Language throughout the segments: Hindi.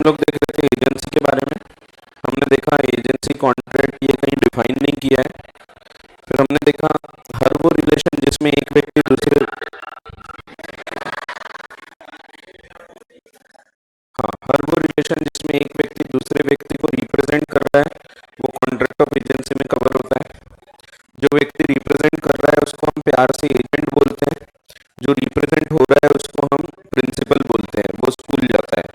हम लोग देख रहे थे एजेंसी के बारे में। हमने देखा एजेंसी कॉन्ट्रैक्ट ये कहीं डिफाइन नहीं किया है। फिर हमने देखा हर वो रिलेशन जिसमें एक व्यक्ति दूसरे, हाँ, हर वो रिलेशन जिसमें एक व्यक्ति दूसरे व्यक्ति को रिप्रेजेंट कर रहा है वो कॉन्ट्रैक्ट ऑफ एजेंसी में कवर होता है। जो व्यक्ति रिप्रेजेंट कर रहा है उसको हम प्यार से एजेंट बोलते हैं, जो रिप्रेजेंट हो रहा है उसको हम प्रिंसिपल बोलते हैं। वो स्कूल जाता है,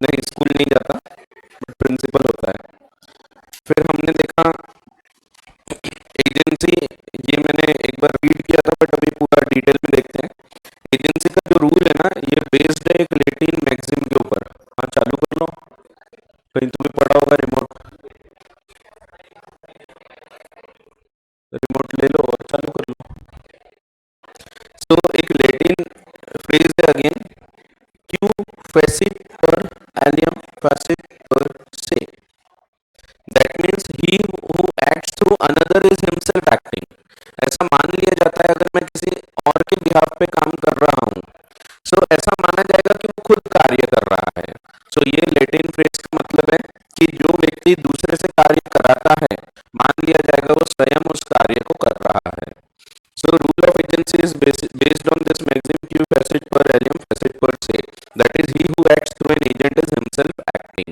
नहीं स्कूल नहीं जाता, बट प्रिंसिपल होता है। फिर हमने देखा एजेंसी, ये मैंने एक बार रीड किया था बट अभी पूरा डिटेल में देखते हैं। एजेंसी का जो रूल है ना ये बेस्ड है एक लैटिन मैक्सिम के ऊपर। हाँ चालू कर लो, कहीं तुम्हें पड़ा होगा रिमोट, रिमोट ले लो और चालू कर लो। सो एक लैटिन फ्रेज है अगेन, क्यू फेसिट पर एलियम फेसिट पर से, that means he who acts through another is himself acting. ऐसा मान लिया जाता है अगर मैं किसी और के बिहाफ पे काम कर रहा हूँ, सो ऐसा माना जाएगा कि वो खुद कार्य कर रहा है। सो ये लैटिन फ्रेज का मतलब है कि जो व्यक्ति दूसरे से कार्य कराता है मान लिया जाएगा वो स्वयं उस कार्य को कर रहा है। So rule of agency is based on this maxim q facet per allium facet per se, that is he who acts through an agent is himself acting।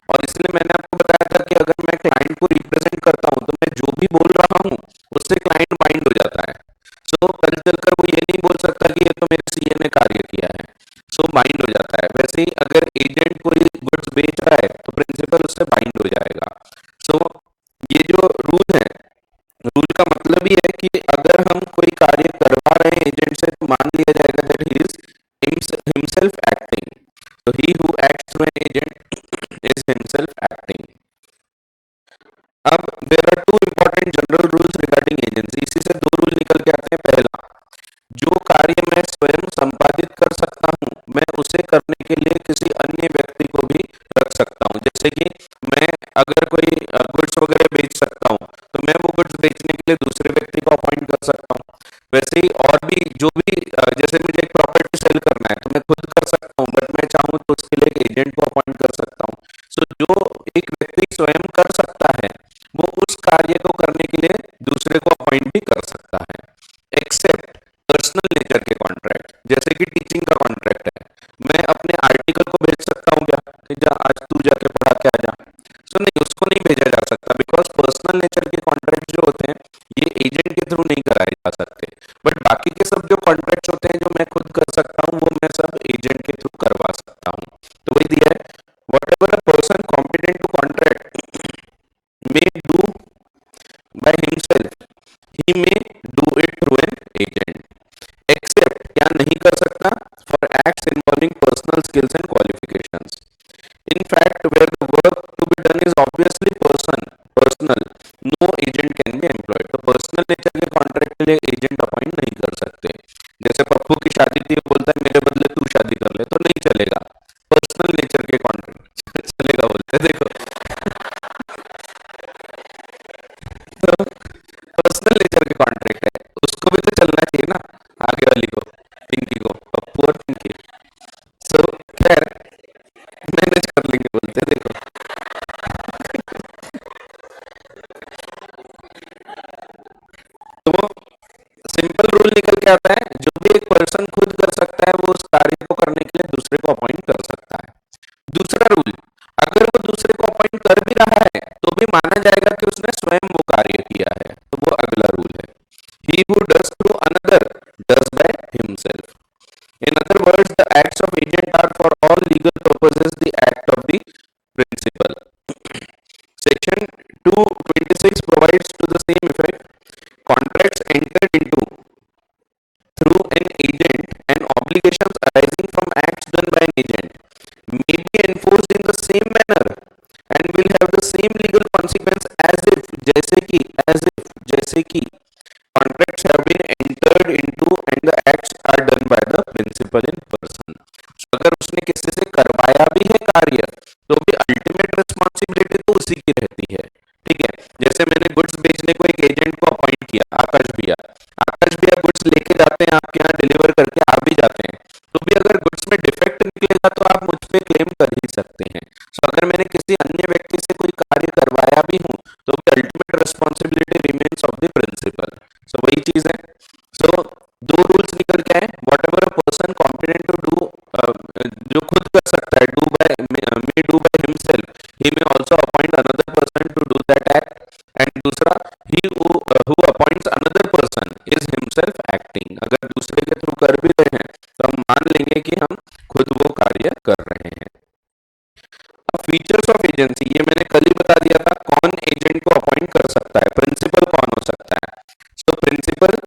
और इसलिए मैंने आपको बताया था कि अगर मैं क्लाइंट को रिप्रेजेंट करता हूं तो मैं जो भी बोल रहा हूं उससे क्लाइंट बाइंड हो जाता है। सो कल चलकर वो ये नहीं बोल सकता कि ये तो मेरे सीए ने कार्य किया है, सो बाइंड हो जाता है। वैसे ही अगर एजेंट कोई गुड्स बेच रहा है तो प्रिंसिपल उससे बाइंड हो जाएगा। सो ये जो रूल है, रूल का मतलब ही है कि अगर हम कोई कार्य करवा रहे हैं एजेंट से तो मान लिया जाएगा that he is himself acting. तो he who acts through an agent is himself acting. अब there are two important general rules regarding agency. इसी से दो रूल निकल के आते हैं। पहला, जो कार्य मैं स्वयं संपादित कर सकता हूं मैं उसे करने के लिए किसी अन्य व्यक्ति को भी रख सकता हूं। जैसे कि मैं अगर कोई गुड्स वगैरह बेच सकता हूं तो मैं वो गुड्स बेचने के लिए दूसरे व्यक्ति को अपॉइंट कर सकता हूं। वैसे ही और भी जो भी जैसे मुझे एक प्रॉपर्टी सेल करना है तो मैं खुद कर सकता हूं, बट मैं चाहूं तो उसके लिए एक एजेंट को अपॉइंट कर सकता हूं। सो जो एक व्यक्ति स्वयं कर सकता है वो उस कार्य को करने के लिए दूसरे को अपॉइंट भी कर सकता है, एक्सेप्ट पर्सनल नेचर के कॉन्ट्रैक्ट। जैसे कि टीचिंग का कॉन्ट्रैक्ट है, मैं अपने आर्टिकल को भेज सकता हूँ क्या कि जा आज तू जाके पढ़ा के आ जा, सो नहीं, उसको नहीं भेजा जा सकता बिकॉज पर्सनल नेचर के कॉन्ट्रैक्ट जो होते हैं ये एजेंट के थ्रू नहीं कराए जा सकते। बट बाकी के सब जो कॉन्ट्रैक्ट होते हैं जो मैं खुद कर सकता हूँ वो मैं सब एजेंट के थ्रू करवा सकता हूँ। तो वही दिया है, whatever a person competent to contract may do by himself he may do it through an agent, except क्या नहीं कर सकता for acts involving personal skills and qualifications. In fact, where the work to be done is obviously personal, no agent can be employed। तो पर्सनल नेचर के कॉन्ट्रैक्ट के लिए एजेंट अपॉइंट नहीं कर सकते। जैसे पप्पू की शादी थी, बोलता है मेरे बदले तू शादी कर ले, तो नहीं चलेगा, पर्सनल नेचर के कॉन्ट्रैक्ट चलेगा बोलते हैं। देखो तो पर्सनल नेचर के कॉन्ट्रैक्ट है, उसको भी तो चलना चाहिए ना, आगे वाली को, पिंकी को, पप्पू और पिंकी। सो खैर मैनेज कर लेंगे बोलते हैं। देखो तो सिंपल रूल निकल के आता है, जो भी एक पर्सन खुद कर सकता है वो उस कार्य को करने के लिए दूसरे को अपॉइंट कर सकता है। दूसरा रूल, अगर वो दूसरे को अपॉइंट कर भी रहा है तो भी माना जाएगा कि उसने स्वयं वो कार्य किया है। तो वो अगला रूल है, he who does through another does by himself। In other words, the acts of agent are for all legal purposes the act of the principal। Section 226 provides to the same effect, contracts entered into through an agent and obligations arising from acts done by an agent may be enforced in the same manner and will have the same legal consequence as if जैसे कि contracts have been entered into and the acts are done by the principal in person। So, अगर उसने किसी से करवाया भी है कार्य तो भी अल्टीमेट रिस्पॉन्सिबिलिटी तो उसी की रहती है। ठीक है, जैसे मैंने गुड्स बेचने को एक एजेंट को अपॉइंट किया, आकाश भैया गुड्स लेके जाते हैं आपके यहाँ, डिलीवर करके आ भी जाते हैं, तो भी अगर गुड्स उसमें डिफेक्ट निकलेगा तो आप मुझ पे क्लेम कर ही सकते हैं। सो अगर मैंने किसी अन्य व्यक्ति से कोई कार्य करवाया भी हूं तो भी ultimate responsibility remains of the principal. So वही चीज है। सो दो रूल्स निकल के आए, whatever a person competent to do, जो खुद कर सकता है, do by may do by himself, he may also appoint another person to do that act. And दूसरा, he who appoints another person is himself acting. अगर दूसरे के थ्रू कर भी रहे हैं तो हम मान लेंगे कि हम खुद वो कार्य कर रहे हैं। अब फीचर्स ऑफ एजेंसी, ये मैंने कल ही बता दिया था कौन एजेंट को अपॉइंट कर सकता है। प्रिंसिपल कौन हो सकता है? सो प्रिंसिपल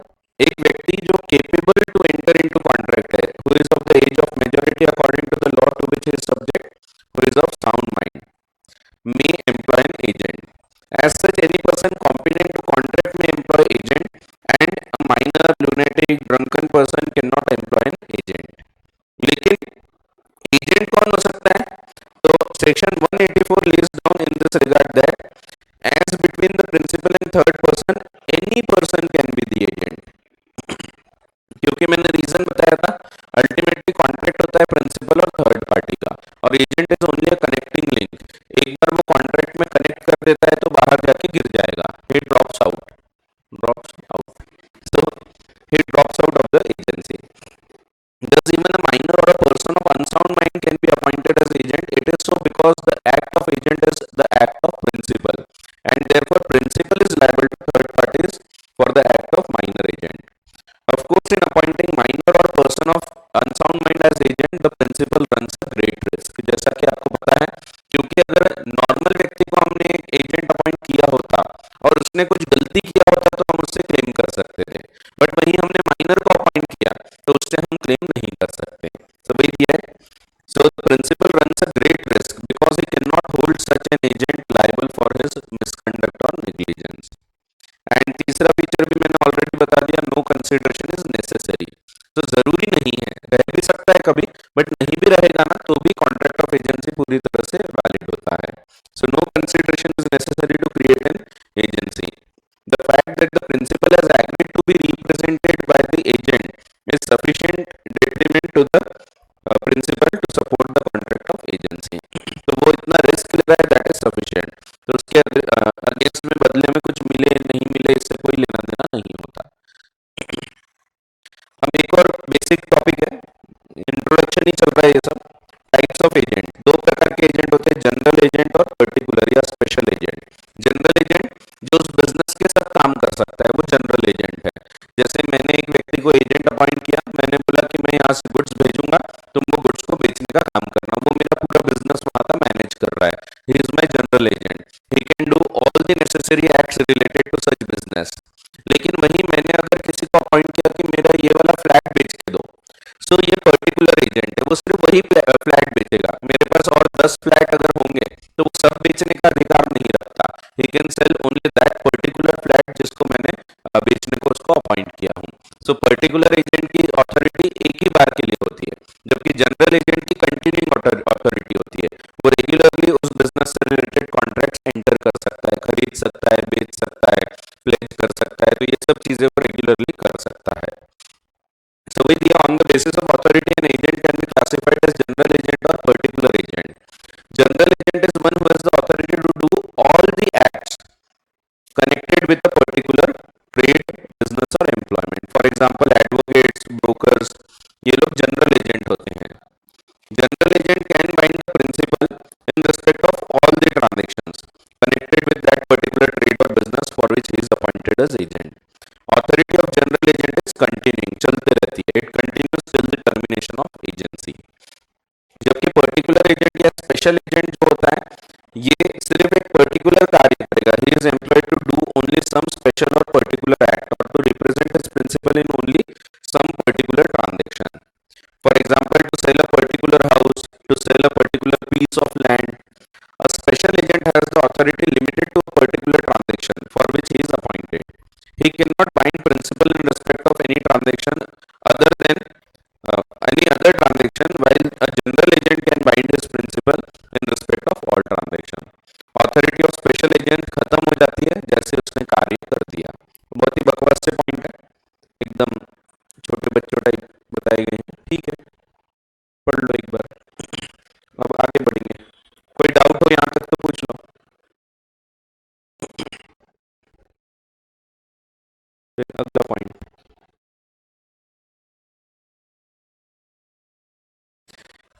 एक व्यक्ति जो capable to enter into contract है, who is of the age of majority according to the law to which he is subject, who is of sound mind, may employ an agent. As such, any person competent to contract may employ agent, and a minor, lunatic, drunken person cannot employ an agent. लेकिन एजेंट कौन हो सकता है? तो section 184 lays down in this regard that as between the principal and third person, any person can be the agent. क्योंकि मैंने रीजन बताया था, अल्टीमेटली कॉन्ट्रैक्ट होता है प्रिंसिपल और थर्ड पार्टी का, और agent is only a connecting link. एक बार वो कॉन्ट्रैक्ट में कनेक्ट कर देता है तो बाहर जाके गिर जाएगा, ही drops out, so he drops out of the agency. Thus, even a minor or a person of unsound mind can be appointed as agent. It is so because the act of agent is the act of principal, and therefore principal is liable to third parties for the act of minor agent. Of course, in appointing minor or person of unsound mind as agent, the principal runs a great risk. जैसा कि आपको पता है, क्योंकि अगर नॉर्मल व्यक्ति को हमने एजेंट अपॉइंट किया होता और उसने कुछ गलती किया होता तो हम उससे क्लेम कर सकते थे, बट वहीं हमने माइनर को अपॉइंट किया तो उससे हम क्लेम नहीं कर सकते। तो वही दिया है, so the principal runs a great risk because he cannot hold such an agent liable for his misconduct or negligence. And तीसरा फीचर भी मैंने ऑलरेडी बता दिया, नो कंसिडरेशन इज नेसेसरी। तो जरूरी नहीं है, रह भी सकता है कभी, बट नहीं भी रहेगा ना तो भी कॉन्ट्रैक्ट ऑफ एजेंसी पूरी तरह से वैलिड होता है। So no consideration is necessary to create an agency. The fact that the principal has agreed to be represented by the agent is sufficient detriment to the principal to support the contract of agency. तो वो इतना रिस्क ले रहा है, दैट इज सफिशिएंट। तो उसके अगेंस्ट में बदले में कुछ मिले नहीं मिले इससे कोई लेना देना नहीं होता। अब एक और बेसिक टॉपिक है, इंट्रोडक्शन ही चल रहा है ये सब। टाइप्स ऑफ एजेंट, दो प्रकार के एजेंट होते हैं, जनरल एजेंट और पर्टिकुलर या स्पेशल एजेंट। जनरल एजेंट जो उस बिजनेस के सब काम कर सकता है वो जनरल एजेंट है। जैसे मैंने एक व्यक्ति को एजेंट अपॉइंट किया, मैंने बोला कि मैं यहाँ से गुड्स भेजूंगा, तुम वो गुड्स को बेचने का काम करना, वो मेरा पूरा बिजनेस वहां का मैनेज कर रहा है, he is my general agent, he can do all the necessary acts related to such business. लेकिन वही मैंने अगर किसी को अपॉइंट किया कि मेरा ये वाला फ्लैट बेच के दो, सो ये पर्टिकुलर एजेंट है, वो सिर्फ वही फ्लैट बेचेगा। मेरे पास और 10 फ्लैट अगर होंगे तो वो सब बेचने का अधिकार नहीं रखता, he can sell only that particular flat जिसको मैंने बेचने को उसको अपॉइंट किया हूँ। सो पर्टिकुलर एजेंट की अथॉरिटी एक ही बार के लिए होती है, जबकि जनरल एजेंट की कंटिन्यूइंग अथॉरिटी होती है, वो रेगुलरली उस बिजनेस से रिलेटेड कॉन्ट्रैक्ट्स एंटर कर सकता है, खरीद सकता है, बेच सकता है, प्लेज कर सकता है, तो ये सब चीजें वो रेगुलरली कर सकता है। So with the on the basis of authority, an agent can be classified as general agent or particular agent. General agent is one who has the authority to do all the acts connected with a particular trade, business or employment. For example, advocates, brokers, ये लोग general agent होते हैं। General agent can bind the principal in respect of all the transactions connected with that particular trade or business for which he is appointed as agent. Authority of general agent is continuing, चलते रहती है, it continues till the termination of agency. जबकि पर्टिकुलर एजेंट या स्पेशल एजेंट जो होता है ये सिर्फ एक पर्टिकुलर कार्य करेगा, he is employed to do only some special or particular act or to represent his principal in only some particular transaction. For example, to sell a particular house, to sell a particular piece of land, a special agent has the authority limited to a particular transaction for which he is appointed. He cannot bind principal in respect of any transaction other than any other transaction, while a general agent can bind his principal in respect of all transaction. Authority of special agent खत्म हो जाती है जैसे उसने कार्य कर दिया। बहुत ही बकवास से पॉइंट है, एकदम छोटे बच्चों टाइप बताए गए हैं, ठीक है, पढ़ अगला पॉइंट,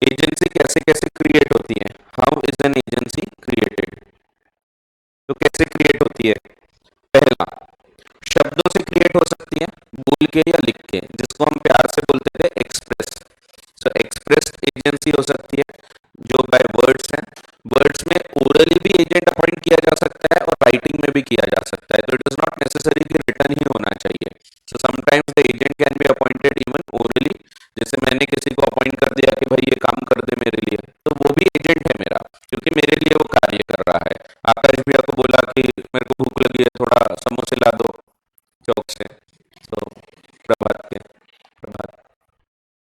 एजेंसी कैसे कैसे क्रिएट होती है, how is an agency created. तो कैसे क्रिएट होती है, पहला शब्दों से क्रिएट हो सकती है, बोल के या लिख के, जिसको हम प्यार से बोलते थे एक्सप्रेस। सो एक्सप्रेस एजेंसी हो सकती है जो बाय वर्ड्स है, वर्ड्स में ओरली भी एजेंट अपॉइंट किया जा सकता है और राइटिंग में भी किया जा सकता है, तो इट इज नॉट नेसेसरी कि रिटर्न ही होना चाहिए। So sometimes the agent can be appointed even orally, जैसे मैंने किसी को अपॉइंट कर दिया कि भाई ये काम कर दे मेरे लिए, तो वो भी एजेंट है मेरा, क्योंकि मेरे लिए वो कार्य कर रहा है। आकाश भैया को बोला कि मेरे को भूख लगी है, थोड़ा समोसे ला दो चौक से, तो प्रभात के, प्रभात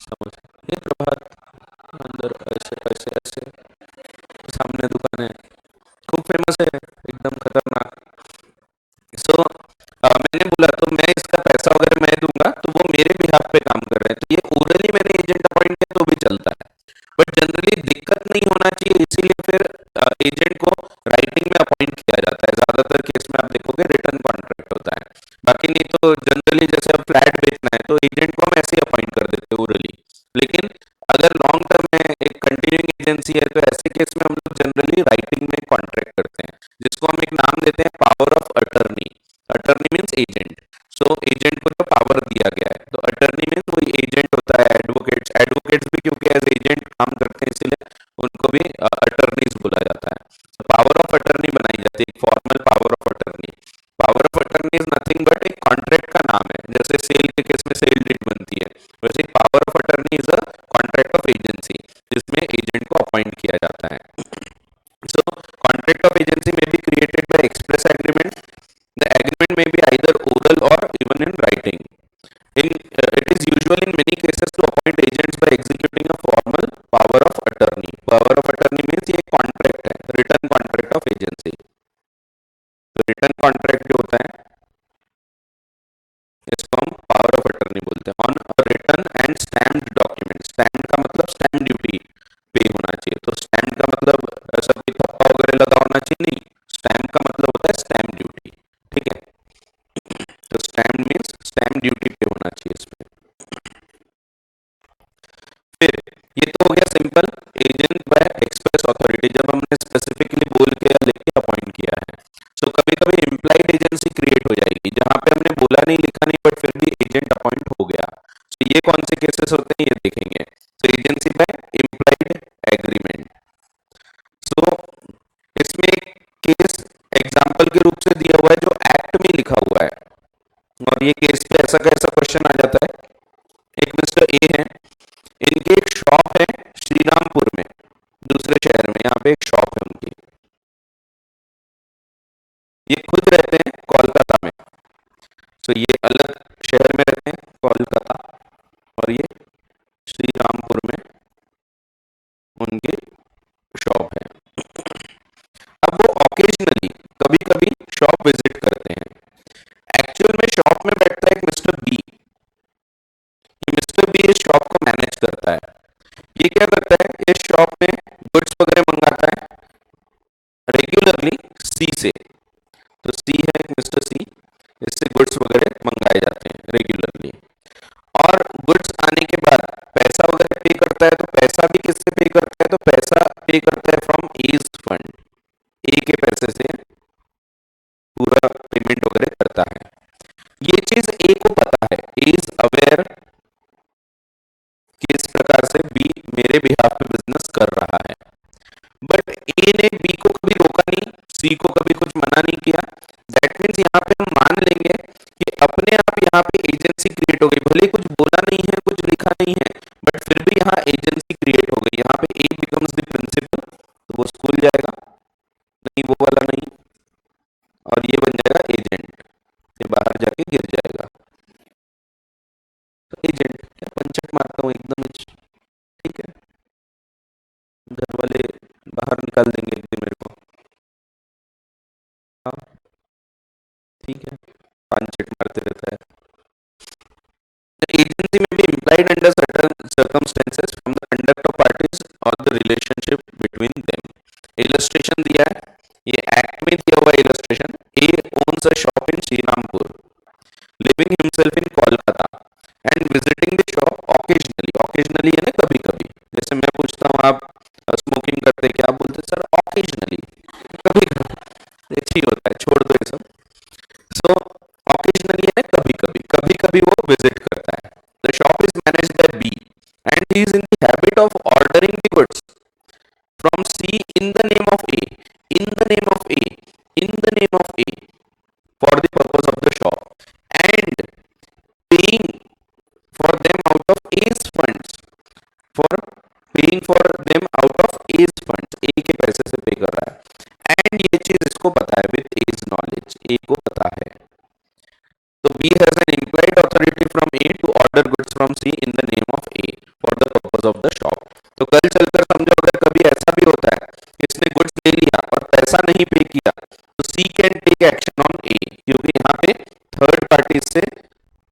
समोसे, ये प्रभात अंदर ऐसे ऐसे ऐसे, सामने दुकान है, खूब फेमस है, एकदम खतरनाक। सो मैंने बोला तो मैं इसका पैसा वगैरह मैं दूंगा, तो वो मेरे बिहाफ पे काम कर रहे हैं, तो ये ओरली मैंने एजेंट अपॉइंट किया तो भी चलता है, बट जनरली दिक्कत नहीं होना चाहिए, इसीलिए फिर एजेंट को राइटिंग में अपॉइंट किया जाता है। ज्यादातर केस में आप देखोगे रिटर्न कॉन्ट्रैक्ट होता है, बाकी नहीं तो जनरली जैसे अब फ्लैट बेचना है तो एजेंट को हम ऐसे ही अपॉइंट कर देते हैं ओरली। लेकिन अगर लॉन्ग टर्म में एक कंटिन्यूइंग एजेंसी है तो ऐसे केस में हम लोग जनरली राइटिंग में कॉन्ट्रैक्ट करते हैं, जिसको हम एक नाम देते हैं power of attorney. Attorney means agent. So agent को जो पावर दिया गया है, तो अटर्नी मीन्स वही एजेंट होता है। एडवोकेट्स, एडवोकेट्स भी क्योंकि एज एजेंट काम करते हैं इसलिए उनको भी अटर्नीज बोला जाता है। पावर ऑफ अटर्नी बनाई जाती है, एक formal power of attorney. Power of attorney is nothing but एक कॉन्ट्रैक्ट का नाम है, जैसे सेल के केस में सेल डीड बनती है, वैसे power of attorney is a contract of agency जिसमें एजेंट को अपॉइंट किया जाता है। So, contract of agency may be created by express agreement. The agreement may be either oral or even in writing. It is usual in many cases to appoint agents by executing a formal power of attorney. Power of attorney means ये contract है, written contract of agency. तो written contract जो होता है इसको हम पावर ऑफ अटर्नी बोलते हैं। On a written and stamped document, stamp का मतलब स्टैम्प ड्यूटी पे होना चाहिए, तो स्टैम्प का मतलब ऐसा कोई थप्पा वगैरह लगा होना चाहिए नहीं, स्टैम्प का मतलब होता है स्टैम्प ड्यूटी, ठीक है। तो स्टैम्प मीन्स स्टैम्प ड्यूटी पे होना चाहिए इस पे। फिर ये तो हो गया simple agent by express authority, जब हमने स्पेसिफिकली बोल के या लिख के अपॉइंट किया है। सो कभी कभी इम्प्लाइड एजेंसी क्रिएट हो जाएगी, जहां पे हमने बोला नहीं लिखा नहीं बट फिर भी एजेंट अपॉइंट हो गया। तो ये कौन से केसेस होते हैं ये देखेंगे। तो एजेंसी बाय इम्प्लाइड एग्रीमेंट। सो इसमें एक केस एग्जाम्पल के रूप से दिया हुआ है जो एक्ट में लिखा हुआ है, और ये केस पे ऐसा कैसा क्वेश्चन आ जाता है। एक मिस्टर ए है, इनकी एक शॉप है श्रीरामपुर में, दूसरे शहर में, यहाँ पे एक शॉप है उनकी। ये खुद रहते हैं कोलकाता में, तो ये अलग शहर में रहते हैं कोलकाता, और ये श्रीरामपुर में उनकी शॉप है। अब वो ऑकेजनली कभी कभी शॉप विजिट करते हैं। एक्चुअल में शॉप में बैठता है एक मिस्टर बी, ये मिस्टर बी इस शॉप को मैनेज करता है। ये क्या करता है, इस शॉप में गुड्स वगैरह मंगाता है रेगुलरली सी से, तो सी है मिस्टर सी, इससे गुड्स वगैरह मंगाए जाते हैं रेगुलरली, और गुड्स आने के बाद पैसा वगैरह पे करता है, तो पैसा भी किससे पे करता है, तो पैसा पे करता है फ्रॉम एज फंड, ए के पैसे से पूरा पेमेंट वगैरह करता है। ये चीज ए को पता है, इज अवेयर कि इस प्रकार से बी मेरे बिहाफ पे बिजनेस कर रहा है, बट ए ने बी को कभी रोका नहीं, सी को कभी कुछ मना नहीं किया। दैट मीन्स यहाँ पे हम मान लेंगे कि अपने आप यहाँ पे एजेंसी क्रिएट हो गई, भले कुछ बोला नहीं है कुछ लिखा नहीं है, बट फिर भी यहाँ एजेंसी क्रिएट हो गई। यहाँ पे ए बिकम्स द प्रिंसिपल, तो वो स्कूल जाएगा नहीं, वो वाला नहीं, और ये बन जाएगा एजेंट, ये बाहर जाके गिर जाएगा। तो एजेंट क्या पंचट मारता हूँ एकदम, ठीक है, घर वाले बाहर निकाल देंगे एक दिन मेरे को, हाँ ठीक है, पंचट मारते रहता है। The agency may be implied under certain circumstances from the conduct of parties or the relationship between them. Illustration दिया है, ये एक्ट में दिया हुआ illustration, A owns a shop in Srirampur. Living himself in Kolkata and visiting the shop occasionally, occasionally यानी कभी कभी, जैसे मैं पूछता हूँ आप स्मोकिंग करते क्या, आप बोलते सर ऑकेजनली, कभी कभी, एक ही होता है, छोड़ दो ये सब। सो ऑकेजनली है कभी कभी, कभी कभी वो विजिट करता है। The shop is managed by B and he is in the habit of ordering the goods from C in the name of A, in the name of A, in the name of A for the purpose of the shop and paying for them out of A's funds, for paying for them out of A's funds, A के पैसे से पे कर रहा है। एंड ये चीज इसको पता है, विद एज नॉलेज, ए को पता है। तो B has an implied authority from A to order goods from C in the name of A for the purpose of the shop. तो कल चलकर समझो अगर कभी ऐसा भी होता है कि इसने गुड्स ले लिया और पैसा नहीं पे किया, तो C can take action on A, क्योंकि यहाँ पे थर्ड पार्टी से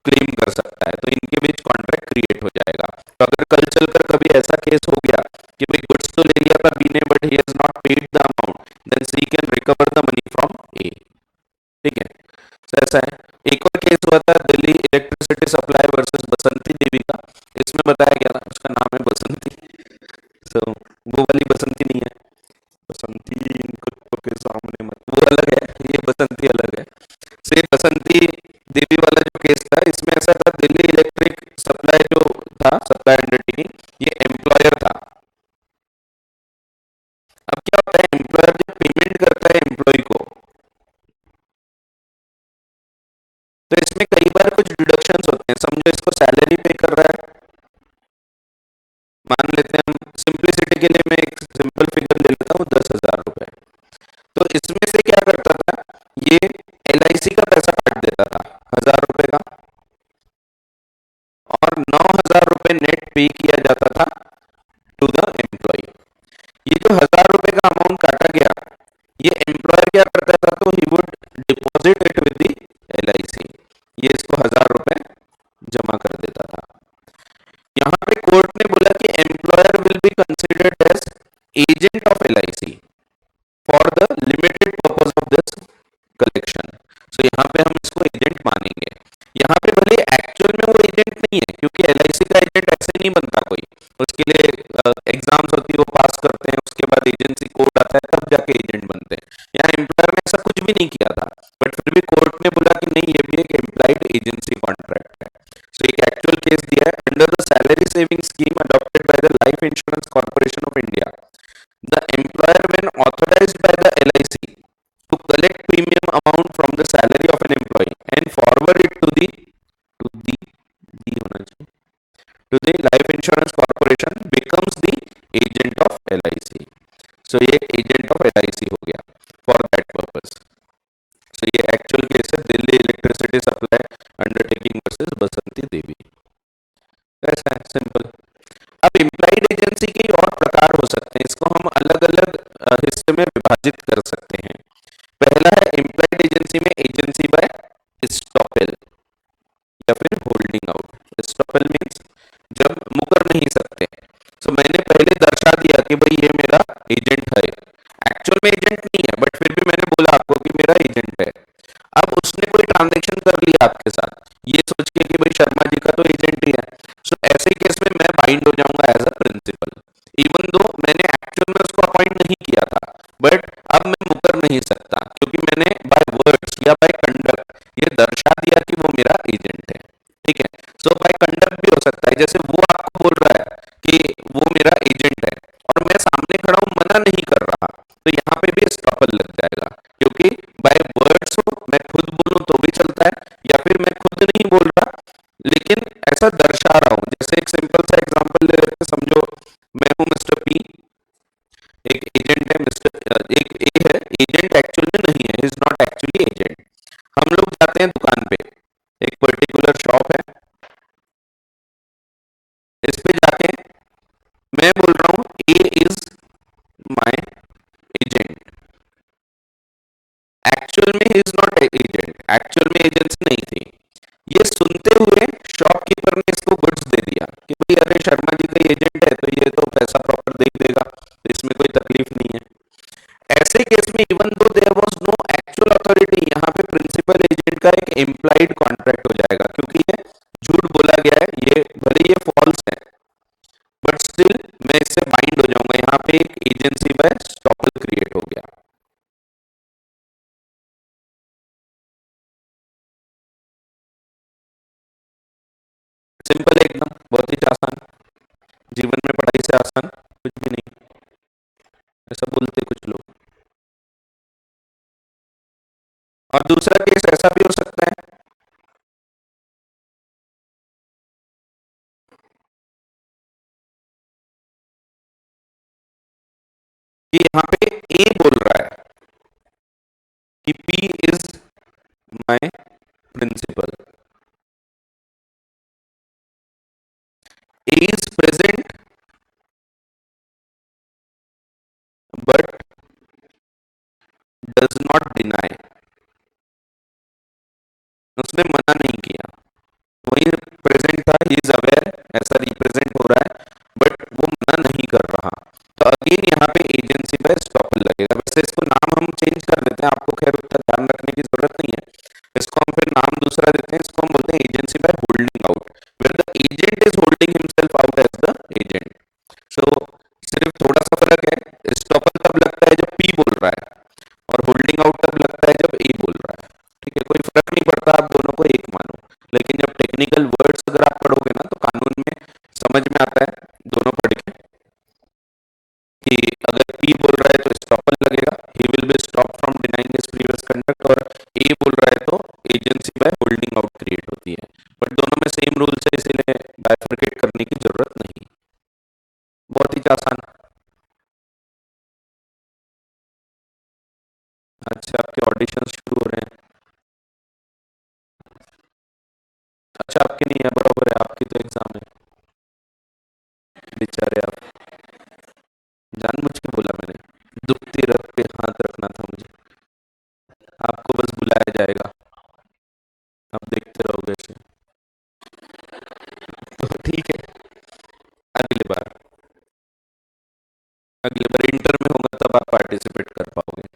क्लेम कर सकता है, तो इनके बीच कॉन्ट्रैक्ट क्रिएट हो जाएगा। तो अगर कल चलकर कभी ऐसा केस हो गया कि भाई गुड्स तो ले लिया था B ने but he has not paid the amount, then C can recover the money from A। ठीक है, तो ऐसा है। एक और केस हुआ था Delhi electricity supply versus Basanti देवी का, इसमें बताया गया था, उसका नाम है बसंती। सो वो वाली बसंती नहीं है, बसंती इनको के सामने मत, वो अलग है, ये बसंती अलग है। सो ये बसंती देवी वाला जो केस था, इसमें ऐसा था दिल्ली इलेक्ट्रिक सप्लाई जो था, सप्लाई अंडरटेकिंग, ये एम्प्लॉयर था। अब क्या होता है, एम्प्लॉयर जब पेमेंट करता है एम्प्लॉय को, तो इसमें कई बार कुछ डिडक्शंस होते हैं। समझो इसको सैलरी पे कर रहा है, मान लेते हैं हम सिंपलिसिटी के लिए, मैं एक सिंपल फिगर ले लेता हूँ 10,000 रुपए। तो इसमें से क्या करता था, ये LIC का पैसा काट देता था 1,000 रुपए का, और 9,000 रुपए नेट पे किया जाता था टू द एम्प्लॉय। ये जो 1,000 रुपए का अमाउंट काटा गया, ये एम्प्लॉयर क्या करता था, तो he would deposit it with the LIC, ये इसको 1,000 रुपए जमा कर देता था। यहाँ पे कोर्ट ने बोला कि employer will be considered as agent of LIC for the limited purpose of this collection. So यहाँ पे हम इसको एजेंट मानेंगे। यहाँ पे भले एक्चुअल में वो एजेंट नहीं है, क्योंकि LIC का एजेंट ऐसे नहीं बनता कोई, उसके लिए एग्जाम्स होती है, वो पास करते हैं, उसके बाद एजेंसी कोड आता है, तब जाके एजेंट बनते हैं। यहाँ एम्प्लॉयर ने ऐसा कुछ भी नहीं किया था, बट फिर भी कोर्ट ने बोला कि नहीं, ये भी एक एम्प्लॉयड एजेंसी कॉन्ट्रैक्ट है। सो एक एक्चुअल केस दिया है, under the salary saving scheme adopted by the life insurance corporation of India, the employer when authorised by the LIC to collect premium amount from the salary of an employee and forward it to the life insurance corporation becomes the agent of LIC. So ये agent of LIC हो गया for that purpose. So ये actual case है Delhi electricity supply undertaking versus Basanti Devi. ऐसा है सिंपल। अब इम्प्लाइड एजेंसी के और प्रकार हो सकते हैं, इसको हम अलग अलग हिस्से में विभाजित कर सकते हैं। पहला है इम्प्लाइड एजेंसी में एजेंसी बाय एस्टॉपेल या फिर होल्डिंग आउट। एस्टॉपेल मींस जब मुकर नहीं सकते। सो मैंने पहले दर्शा दिया कि भाई ये मेरा एजेंट है, एक्चुअल में एजेंट नहीं है, बट फिर भी मैंने बोला आपको कि मेरा एजेंट है। अब उसने कोई ट्रांजैक्शन कर लिया आपके साथ, ये सोच के कि भाई शर्मा जी का तो एजेंट ही है। सो ऐसे केस में मैं बाइंड हो जाऊंगा as a principal, even though मैंने एक्चुअल में उसको अपॉइंट नहीं किया था, बट अब मैं मुकर नहीं सकता, क्योंकि मैंने बाय वर्ड्स या बाय कंडक्ट ये दर्शा दिया कि वो मेरा एजेंट है। ठीक है, सो बाय कंडक्ट भी हो सकता है, जैसे वो आपको बोल रहा है कि वो मेरा एजेंट है और मैं सामने खड़ा हूं मना नहीं कर रहा, तो यहाँ पे भी एस्टॉपेल लग जाएगा, क्योंकि बाय वर्ड्स हो, मैं खुद बोलूं तो भी चलता है, या फिर मैं खुद नहीं बोल रहा लेकिन ऐसा दर्शा रहा हूं। जैसे एक सिंपल सा एग्जांपल ले लेते, समझो मैं हूं मिस्टर P, एक एजेंट है मिस्टर एक ए है, एजेंट एक्चुअल में नहीं है, इज नॉट एक्चुअली एजेंट। हम लोग जाते हैं दुकान पे, एक पर्टिकुलर शॉप है, इस पे जाके मैं बोल रहा हूं ए इज माय एजेंट, एक्चुअल में he is not agent, actual में एजेंसी नहीं थी। ये सुनते हुए शॉपकीपर ने इसको गुड्स दे दिया कि भाई अरे शर्मा जी का एजेंट है, तो ये तो पैसा प्रॉपर दे देगा, तो इसमें कोई तकलीफ नहीं है। ऐसे केस में even though there was no actual authority, यहाँ पे प्रिंसिपल एजेंट का एक इम्प्लाइड कॉन्ट्रैक्ट हो जाएगा, क्योंकि ये झूठ बोला गया है, ये भले ये फॉल्स है बट स्टिल मैं इससे बाइंड हो जाऊंगा। यहाँ पे एक एजेंसी बाय स्टॉपल क्रिएट हो गया। सिंपल है एकदम, बहुत ही आसान, जीवन में पढ़ाई से आसान कुछ भी नहीं, ऐसा बोलते कुछ लोग। और दूसरा केस ऐसा भी हो सकता है कि यहाँ पे ए बोल रहा है कि P is my principal, A is present but does not deny, उसने मना नहीं किया, वही प्रेजेंट था, ही इज अवेयर, ऐसा रिप्रेजेंट हो रहा है बट वो मना नहीं कर रहा। तो अगेन यहाँ पे एजेंसी बाय स्टॉपल लगेगा। वैसे इसको नाम हम चेंज कर देते हैं, आपको खैर उतना ध्यान रखने की जरूरत नहीं है, इसको हम फिर नाम दूसरा देते हैं, इसको हम बोलते हैं agency by holding out, where the agent is holding himself out as the agent. So सिर्फ थोड़ा सा फर्क है, स्टॉपल तब लगता है जब पी बोल रहा है और होल्डिंग आउट तब लगता है जब ए बोल रहा है। ठीक है, कोई फर्क नहीं पड़ता, आप दोनों को एक मानो, लेकिन जब टेक्निकल वर्ड्स अगर आप पढ़ोगे ना तो कानून में समझ में आता है दोनों पढ़ के कि अगर पी बोल रहा है तो स्टॉपल लगेगा, ही will be stop from denying his previous conduct, और ए बोल रहा है तो agency by holding out create होती है। बट दोनों में सेम रूल्स है, इसीलिए बाइफरकेट करने की जरूरत नहीं, बहुत ही आसान। अच्छा, आपके ऑडिशन शुरू हो रहे हैं? अच्छा, आपके नहीं है, बराबर है, आपकी तो एग्जाम है। बेचारे आप, जानबूझ के बोला मैंने, दुखती रग पे हाथ रखना था मुझे, आपको बस बुलाया जाएगा, आप देखते रहोगे इसे। तो ठीक है, अगले बार, अगले बार इंटर में होगा तब आप पार्टिसिपेट कर पाओगे।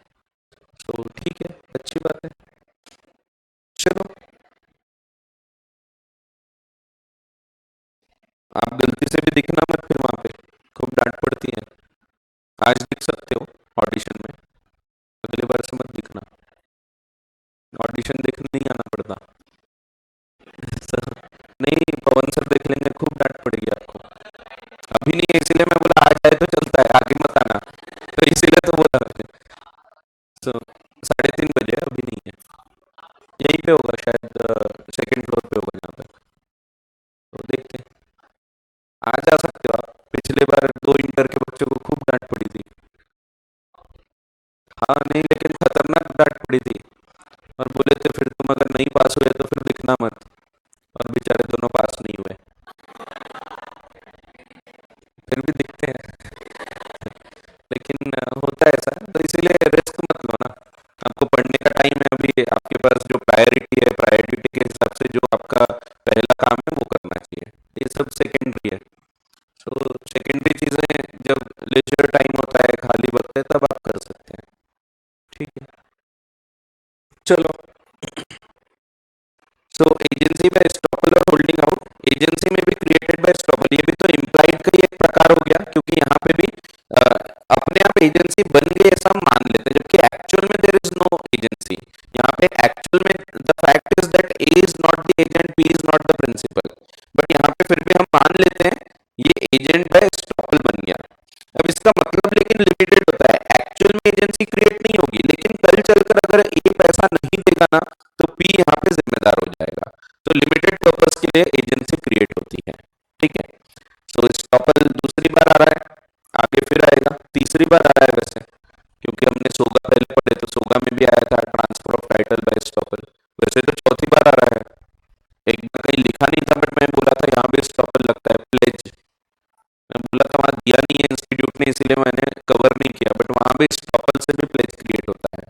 तो ठीक है, अच्छी बात है। चलो, आप गलती से भी दिखना मत फिर वहां पे, खूब डांट पड़ती है। आज दिख सकते हो ऑडिशन में, अगली बार से मत दिखना, ऑडिशन देखने नहीं आना पड़ता। नहीं, पवन सर देख लेंगे, खूब डांट पड़ेगी आपको। अभी नहीं है, इसीलिए मैं बोला आ जाए तो चलता है, आगे मत आना, तो इसीलिए तो बोला मैंने। तो 3:30 बजे है, अभी नहीं है, यहीं पे होगा शायद, सेकंड फ्लोर पे होगा जहाँ पे, तो देखते हैं, आ जा सकते हो आप। पिछले बार 2 इंटर के बच्चों को खूब डांट पड़ी थी। हाँ नहीं, लेकिन खतरनाक डांट पड़ी थी, और बोले थे फिर तुम अगर नहीं पास हुए तो फिर दिखना मत, और बेचारे दोनों पास नहीं हुए, फिर भी दिखते हैं। लेकिन होता है ऐसा, तो इसीलिए रिस्क मत लो ना, आपको पढ़ने का टाइम है अभी, आपके पास जो प्रायोरिटी है, प्रायोरिटी के हिसाब से जो आपका पहला काम है वो करना चाहिए, ये सब सेकेंडरी है। तो सेकेंडरी चीजें जब लेजर टाइम होता है, खाली वक्त है, तब आप कर सकते हैं। ठीक है, चलो। सो एजेंसी बाय स्टॉपल और होल्डिंग आउट, एजेंसी में भी क्रिएटेड बाय स्टॉपल, ये भी तो इम्प्लाइड का ही एक प्रकार हो गया, क्योंकि यहाँ पे भी अपने आप एजेंसी बन गई ऐसा हम मान लेते हैं, जबकि एक्चुअल में देयर इज नो एजेंसी। यहाँ पे एक्चुअल में the fact is that A is not the agent, B is not the principal, but यहाँ पे फिर भी हम मान लेते हैं ये एजेंट बाय स्टॉपल बन गया। अब इसका मतलब लेकिन लिमिटेड होता है, एक्चुअल में एजेंसी क्रिएट नहीं होगी, लेकिन कल चलकर अगर ए पैसा नहीं देगा ना तो पी यहाँ पे जिम्मेदार हो जाएगा, तो लिमिटेड पर्पस के लिए एजेंसी क्रिएट होती है। ठीक है, सो स्टॉपल दूसरी बार आ रहा है, आगे फिर आएगा, तीसरी बार आ रहा है वैसे, क्योंकि हमने सोगा पहले पढ़े तो सोगा में भी आया था transfer of title by estoppel, वैसे तो चौथी बार आ रहा है। एक बार कहीं लिखा नहीं था बट मैं बोला था यहाँ पे स्टॉपल लगता है, प्लेज, मैं बोला था वहां दिया नहीं है इंस्टीट्यूट ने, इसीलिए मैंने कवर नहीं किया, बट वहां भी स्टॉपल से भी प्लेज क्रिएट होता है।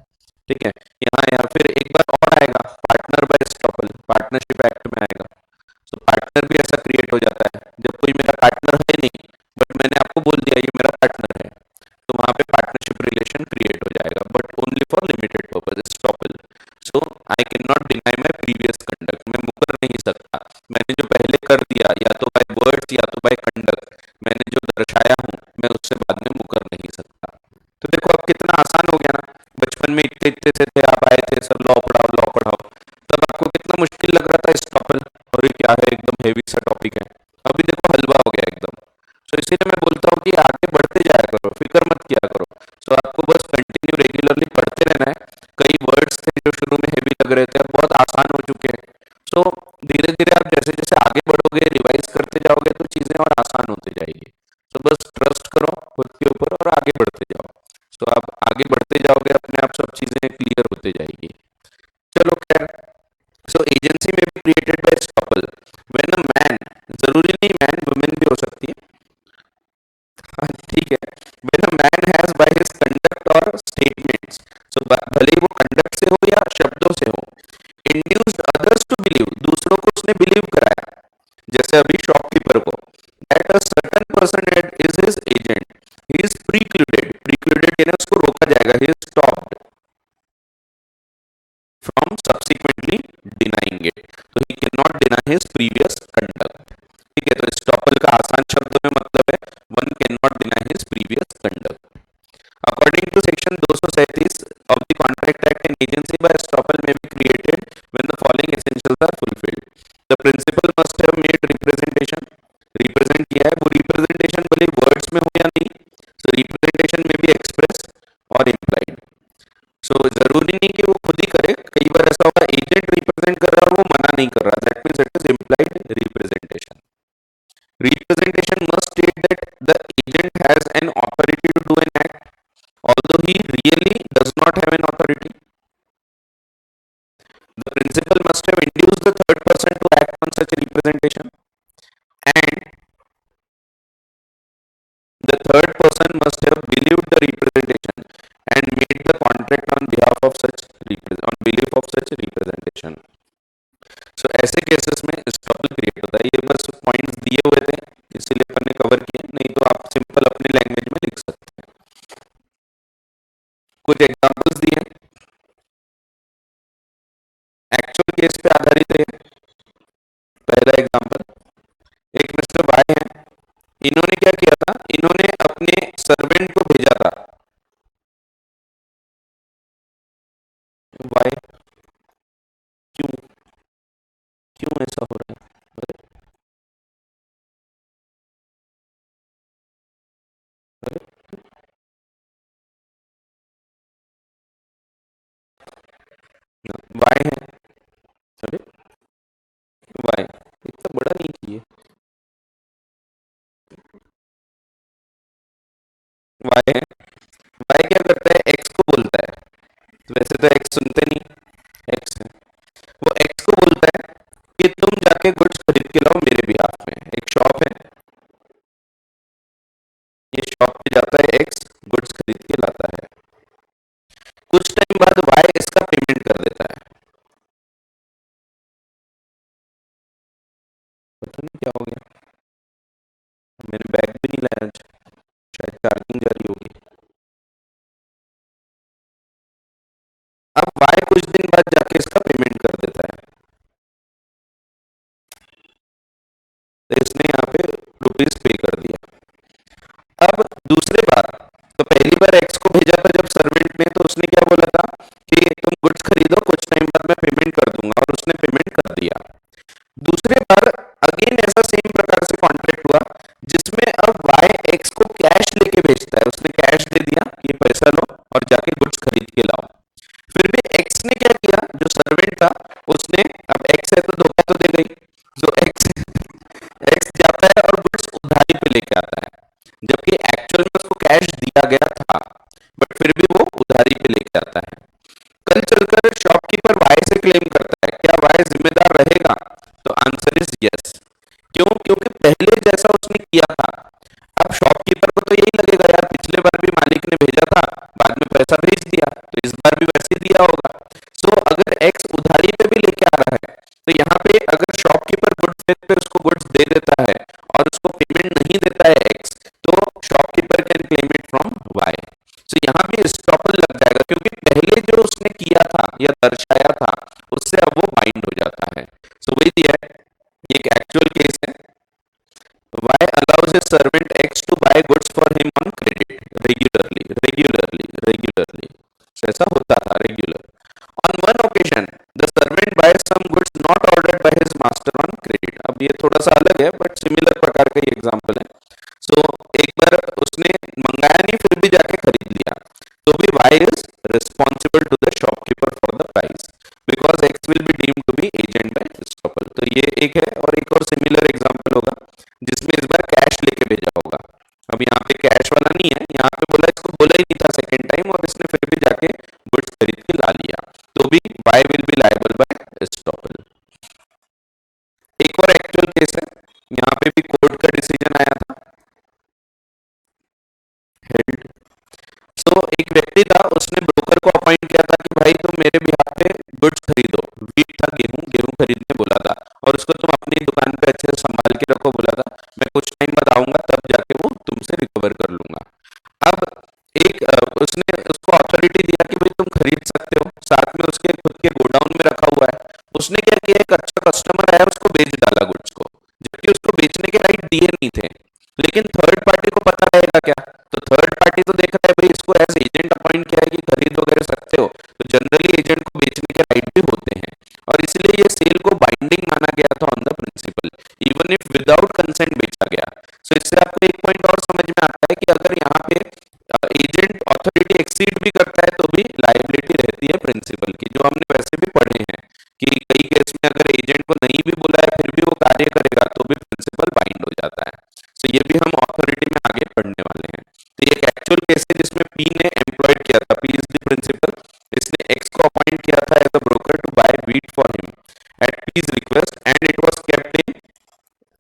ठीक है, यहाँ या फिर एक बार और आएगा partner by estoppel, partnership act में आएगा, तो पार्टनर भी ऐसा क्रिएट हो जाता है जब कोई मेरा पार्टनर है नहीं बट मैंने आपको बोल दिया ये मेरा पार्टनर है, तो वहां पे पार्टनरशिप रिलेशन क्रिएट हो जाएगा, but only for limited purpose, estoppel. So I can not deny my previous conduct, मैं मुकर नहीं सकता, मैंने जो पहले कर दिया या तो बाय वर्ड्स या तो बाय कंडक्ट, मैंने जो दर्शाया हूं मैं उससे बाद में मुकर नहीं सकता। तो देखो अब कितना आसान हो गया ना, बचपन में इतने इतने से थे आप आए थे सब लॉ पढ़ाओ, तब आपको कितना मुश्किल लग रहा था स्टॉपल, और ये क्या है एकदम हेवी सा टॉपिक है, अभी देखो हलवा हो गया एकदम। तो इसीलिए मैं बोलता हूँ कि आगे बढ़ते जाया करो, फिक्र मत किया करो। सो आपको बस कंटिन्यू रेगुलरली पढ़ते रहना है। कई वर्ड्स थे जो शुरू में हेवी लग रहे थे अब बहुत आसान हो चुके हैं। सो धीरे धीरे आप जैसे जैसे आगे बढ़ोगे रिवाइज करते जाओगे तो चीजें और आसान होती जाएगी। सो बस ट्रस्ट करो खुद के ऊपर और आगे बढ़ते जाओ। सो आप आगे बढ़ते जाओगे अपने आप सब चीजें क्लियर होते जाएगी। चलो खैर, सो एजेंसी में भी created by estoppel when a man, जरूरी नहीं मैन, वुमेन भी हो सकती है, हाँ, ठीक है, when a man has by his conduct और स्टेटमेंट्स, सो भले ही वो कंडक्ट से हो या शब्दों से हो, इंड्यूस्ड अदर्स टू बिलीव, दूसरों को उसने बिलीव कराया, जैसे अभी शॉपकीपर को, that a certain person is his agent, he is precluded, precluded यानी उसको रोका जाएगा, he is estopped from subsequently denying it, so he cannot deny his previous conduct। ठीक है, तो स्टॉपल का आसान शब्दों में मतलब है one cannot deny his previous conduct। According to section 237 of the Contract Act, an agency by estoppel may be created when the following essentials are fulfilled: the principal must have made representation, represent किया है, वो representation भले words में हो या नहीं, so representation may be express or implied। सो जरूरी नहीं कि वो खुद ही करे, कई बार ऐसा होगा एजेंट रिप्रेजेंट कर रहा है और वो मना नहीं कर रहा, that means it is implied representation. Representation must state that the agent has an authority to do an act although he really does not have an authority। The principal must have induced the third person to act on such a representation, and the third person must have believed the representation and made the contract on behalf of such on belief of such representation। सो ऐसे केसेस में स्टॉपल क्रिएट होता है। ये बस पॉइंट्स दिए हुए थे इसीलिए अपन ने कवर किए, नहीं तो आप सिंपल अपनी लैंग्वेज में लिख सकते हैं। कुछ एग्जांपल्स दिए एक्चुअल केस पे आधारित है। पहला एग्जांपल, एक मिस्टर वाई है, इन्होंने क्या किया था, इन्होंने अपने सर्वेंट को भेजा था, वाई, क्यों क्यों ऐसा हो रहा है, अरे अरे वाई है, अरे वाई इतना बड़ा नहीं चाहिए, वाई है, वाई क्या करता है, एक्स को बोलता है, तो वैसे तो एक्स सुनते नहीं, एक्स है, वो एक्स को बोलता है कि तुम जाके गुड्स खरीद के लाओ मेरे बिहाफ में, एक शॉप है, ये शॉप पे जाता है एक्स, गुड्स खरीद के लाता है, कुछ टाइम बाद वाई इसका पेमेंट कर देता है, पता नहीं क्या हो गया, मैंने बैग भी नहीं लाया आज, शायद चार्जिंग जा रही होगी। अब वाई कुछ दिन बाद जाके इसका पेमेंट कर देता है, तो इसने यहाँ पे रुपीज पे कर दिया। अब दूसरे बार, तो पहली बार एक्स को भेजा था जब सर्वेंट ने, तो उसने क्या बोला था कि तुम गुड्स खरीदो कुछ टाइम बाद मैं पेमेंट कर दूंगा, और उसने पेमेंट कर दिया। दूसरे बार अगेन ऐसा सेम प्रकार से कॉन्ट्रैक्ट हुआ जिसमें अब वाई एक्स को कैश लेके भेजता है, उसने कैश दे दिया कि पैसा लो और जाके गुड्स खरीद के लाओ। फिर भी एक्स ने क्या किया, जो सर्वेंट था उसने, अब एक्स है तो धोखा तो दे गई, जो एक्स एक्स जाता है और गुड्स उधारी पे लेके आता है, जबकि एक्चुअल में उसको कैश दिया गया था, बट फिर भी वो उधारी पे लेके आता है। कल चलकर शॉपकीपर वाई से क्लेम करता है, क्या वाई जिम्मेदार रहेगा? तो आंसर इज यस। क्यों? क्योंकि पहले जैसा उसने किया था, अब शॉपकीपर को तो यही लगेगा यार पिछले बार भी मालिक ने भेजा था, बाद में पैसा भेज दिया, तो इस बार भी वैसे ही दिया होगा। सो अगर एक्स उधारी पे भी लेके आ रहा है, तो यहाँ पे अगर शॉपकीपर गुड फेथ पे उसको गुड्स दे देता है और उसको पेमेंट नहीं देता है एक्स, तो shopkeeper can claim it from Y. So यहाँ भी स्टॉपल लग जाएगा, क्योंकि पहले जो उसने किया था या दर्शाया था उससे अब वो बाइंड हो हो जाता है। सो वही दिया है, ये एक एक्चुअल केस है। Y allows his servant X to buy goods for him on credit regularly. So ऐसा होता था regular. On one occasion, the servant buys some goods not ordered by his master on credit. अब ये थोड़ा सा अलग है, but similar प्रकार का ही एग्जाम्पल है। So एक बार उसने मंगाया नहीं, फिर भी जाके खरीद लिया, तो भी Y is responsible to the shopkeeper for the price because X will be deemed to be agent by estoppel. तो ये एक है, और एक और सिमिलर एग्जाम्पल होगा जिसमें इस बार कैश लेके भेजा होगा। अब यहाँ पे कैश वाला नहीं है, यहाँ पे बोला, इसको बोला ही नहीं था सेकेंड टाइम, और इसने फिर भी जाके गुड्स खरीद के ला लिया, तो भी Y will be liable by estoppel. एक और एक्चुअल केस है, यहाँ पे भी कोर्ट का डिसीजन आया था, हेल्ड। सो एक व्यक्ति था, उसने ब्रोकर को अपॉइंट किया था कि भाई तुम मेरे बिहाफ पे गुड्स खरीदो, वीट था, गेहूं खरीदने बोला था, और उसको तुम अपनी दुकान पे अच्छे से संभाल के रखो बोला था, मैं कुछ टाइम बाद आऊंगा तब जाके वो तुमसे रिकवर कर लूंगा। अब एक उसने उसको अथॉरिटी दिया कि भाई तुम खरीद सकते हो, साथ में उसके खुद के गोडाउन में रखा हुआ है। उसने क्या किया, एक अच्छा कस्टमर आया, उसको बेच डाला गुड्स को, जबकि उसको बेचने के राइट दिए नहीं थे। लेकिन थर्ड पार्टी को पता रहेगा क्या, तो थर्ड पार्टी तो देख रहा है भाई इसको एज एजेंट अपॉइंट किया है कि खरीद वगैरह सकते हो, तो जनरली एजेंट को बेचने के राइट भी होते हैं, और इसलिए ये सेल को बाइंडिंग माना गया था on the principal, even if without consent बेचा गया। सो इससे आपको एक पॉइंट और समझ में आता है कि अगर यहाँ पे एजेंट ऑथोरिटी एक्सीड भी करता है तो भी लायबिलिटी रहती है प्रिंसिपल की, जो हमने वैसे भी पढ़े हैं कि कई केस में अगर एजेंट को नहीं भी बुला है फिर भी वो कार्य करेगा तो भी प्रिंसिपल बाइंड हो जाता है। तो ये भी हम ऑथोरिटी में आगे पढ़ने वाले हैं। तो ये एक एक्चुअल केस है जिसमें पी ने एम्प्लॉयड किया था, पी इज द प्रिंसिपल, इसने एक्स को अपॉइंट किया था as a broker to buy wheat for him at P's request and it was kept in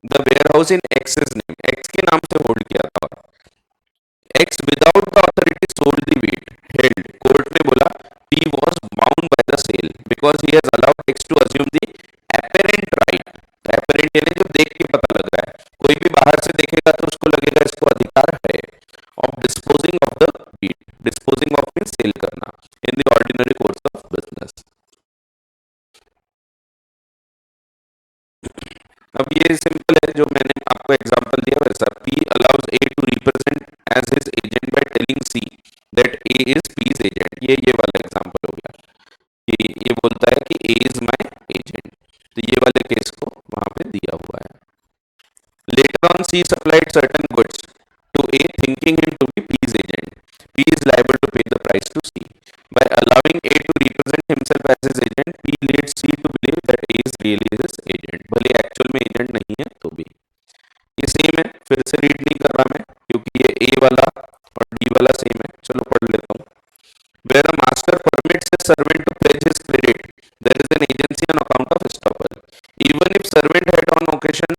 the warehouse in X's name, X के नाम से होल्ड किया था। X without the authority sold the wheat held. Court ने बोला T was bound by the sale because he has allowed X to assume the apparent right. Apparent यानी जो देख के पता लग रहा है, कोई भी बाहर से देखेगा तो उसको लगेगा इसको अधिकार है of disposing of the wheat. Disposing of means sale करना in the ordinary course of business. अब ये सिंपल है, जो मैंने आपको एग्जांपल दिया वैसा, P allows A to represent as his agent by telling C that A is P's agent. ये वाला एग्जांपल हो गया कि ये बोलता है कि A is my agent, तो ये वाले केस को वहां पे दिया हुआ है। Later on C supplied certain goods to A thinking him to be P's agent. P is liable to pay the price to C. By allowing A to represent himself as his agent, P leads C to believe that A is really his agent. भले एक्चुअल में एजेंट नहीं है तो भी। ये सेम है, फिर से रीड नहीं कर रहा मैं क्योंकि ये ए वाला और डी वाला सेम है, चलो पढ़ लेता हूँ। Where a master permits a servant to pledge his credit, there is an agency on account of estoppel. Even if servant had on occasion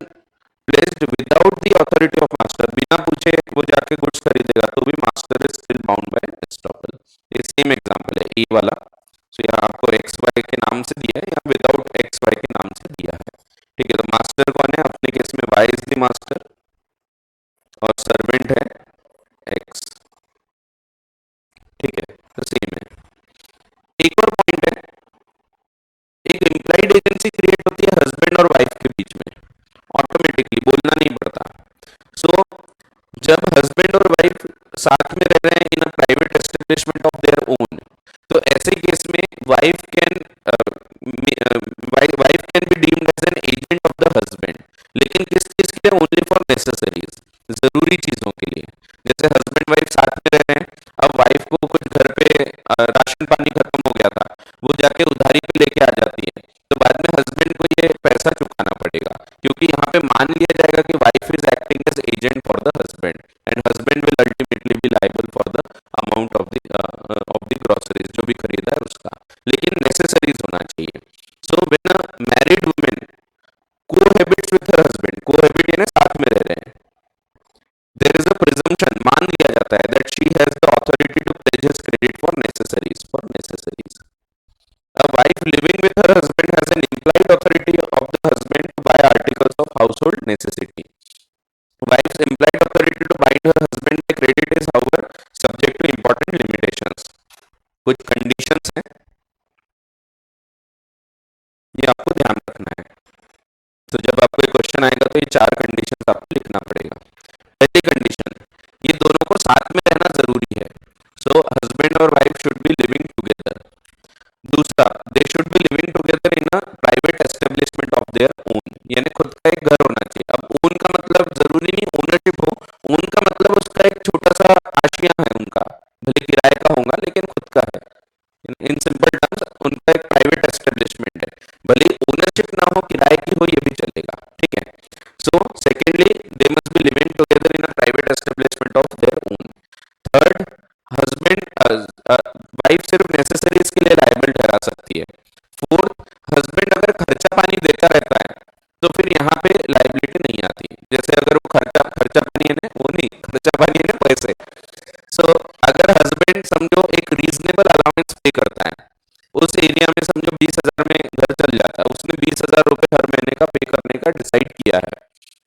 pledged without the authority of master, बिना पूछे वो जाके गुड्स खरीदेगा तो भी master is still bound by estoppel. ये सेम एग्जांपल है ए वाला। तो यहाँ आपको एक्स वाई के नाम से दिया है, यहाँ विदाउट एक्स वाई के नाम से दिया है, ठीक है। तो मास्टर कौन है, अपने केस में वाई इज द मास्टर और सर्वेंट है एक्स, ठीक है, तो सेम है। एक और पॉइंट है, एक इम्प्लाइड एजेंसी क्रिएट होती है हस्बैंड और वाइफ के बीच में, ऑटोमेटिकली बोलना नहीं पड़ता। सो जब हस्बैंड और वाइफ साथ में रह रहे हैं in a private establishment of their own, तो ऐसे केस में wife can be deemed as an agent of the husband, लेकिन किस चीज के लिए, ओनली फॉर नेसेसरीज, जरूरी चीजों के लिए। जैसे हस्बैंड वाइफ साथ में रह रहे हैं, अब वाइफ को कुछ घर पे राशन पानी खत्म हो गया था, वो जाके उधारी पे लेके आ जाती है, तो बाद में हस्बैंड को ये पैसा चुकाना पड़ेगा, क्योंकि यहाँ पे मान लिया जाएगा कि wife is acting as agent for the husband and husband will ultimately be liable for the amount of the groceries जो भी खरीदा है उसका, लेकिन नेसेसरीज होना चाहिए। So when a married women cohabits with her husband, cohabit यानी साथ में रह रहे हैं, there is a presumption, मान लिया जाता है that she has the authority to pledge his credit for necessaries. A wife living with her husband has an implied authority of the husband to buy articles of household necessity. Wife's implied authority to bind her husband by credit is however subject to important limitations. कुछ conditions हैं, ये आपको ध्यान तो जब आपको एक क्वेश्चन आएगा तो ये 4 कंडीशन आपको लिखना पड़ेगा। पहली कंडीशन, ये दोनों को साथ में रहना जरूरी है। सो हस्बैंड और wife should be living together. दूसरा, they should be living together in a private establishment of their own, यानी खुद का एक घर होना चाहिए। अब ओन का मतलब जरूरी नहीं ओनरशिप हो, ओन का मतलब उसका एक छोटा सा आशिया है उनका, भले किराए का होगा लेकिन खुद का है। इन सिंपल टर्म्स उनका एक प्राइवेट एस्टेब्लिशमेंट है, भले ओनरशिप ना हो, किराए की हो, ये भी चलेगा, ठीक है। So secondly, they must be living together in a private establishment of their own. Third, husband wife सिर्फ नेसेसरीज के लिए लायबल ठहरा सकती है। फोर्थ, हस्बैंड अगर खर्चा पानी देता रहता है तो फिर यहाँ पे लाइबिलिटी नहीं आती। जैसे अगर वो खर्चा खर्चा पानी है ना, वो नहीं, खर्चा पानी है ना पैसे। सो अगर हस्बैंड समझो एक रीजनेबल अलाउंस पे करता है, उस एरिया में समझो 20,000 में घर चल जाता है, उसने 20,000 रुपए हर महीने का पे करने का डिसाइड किया है,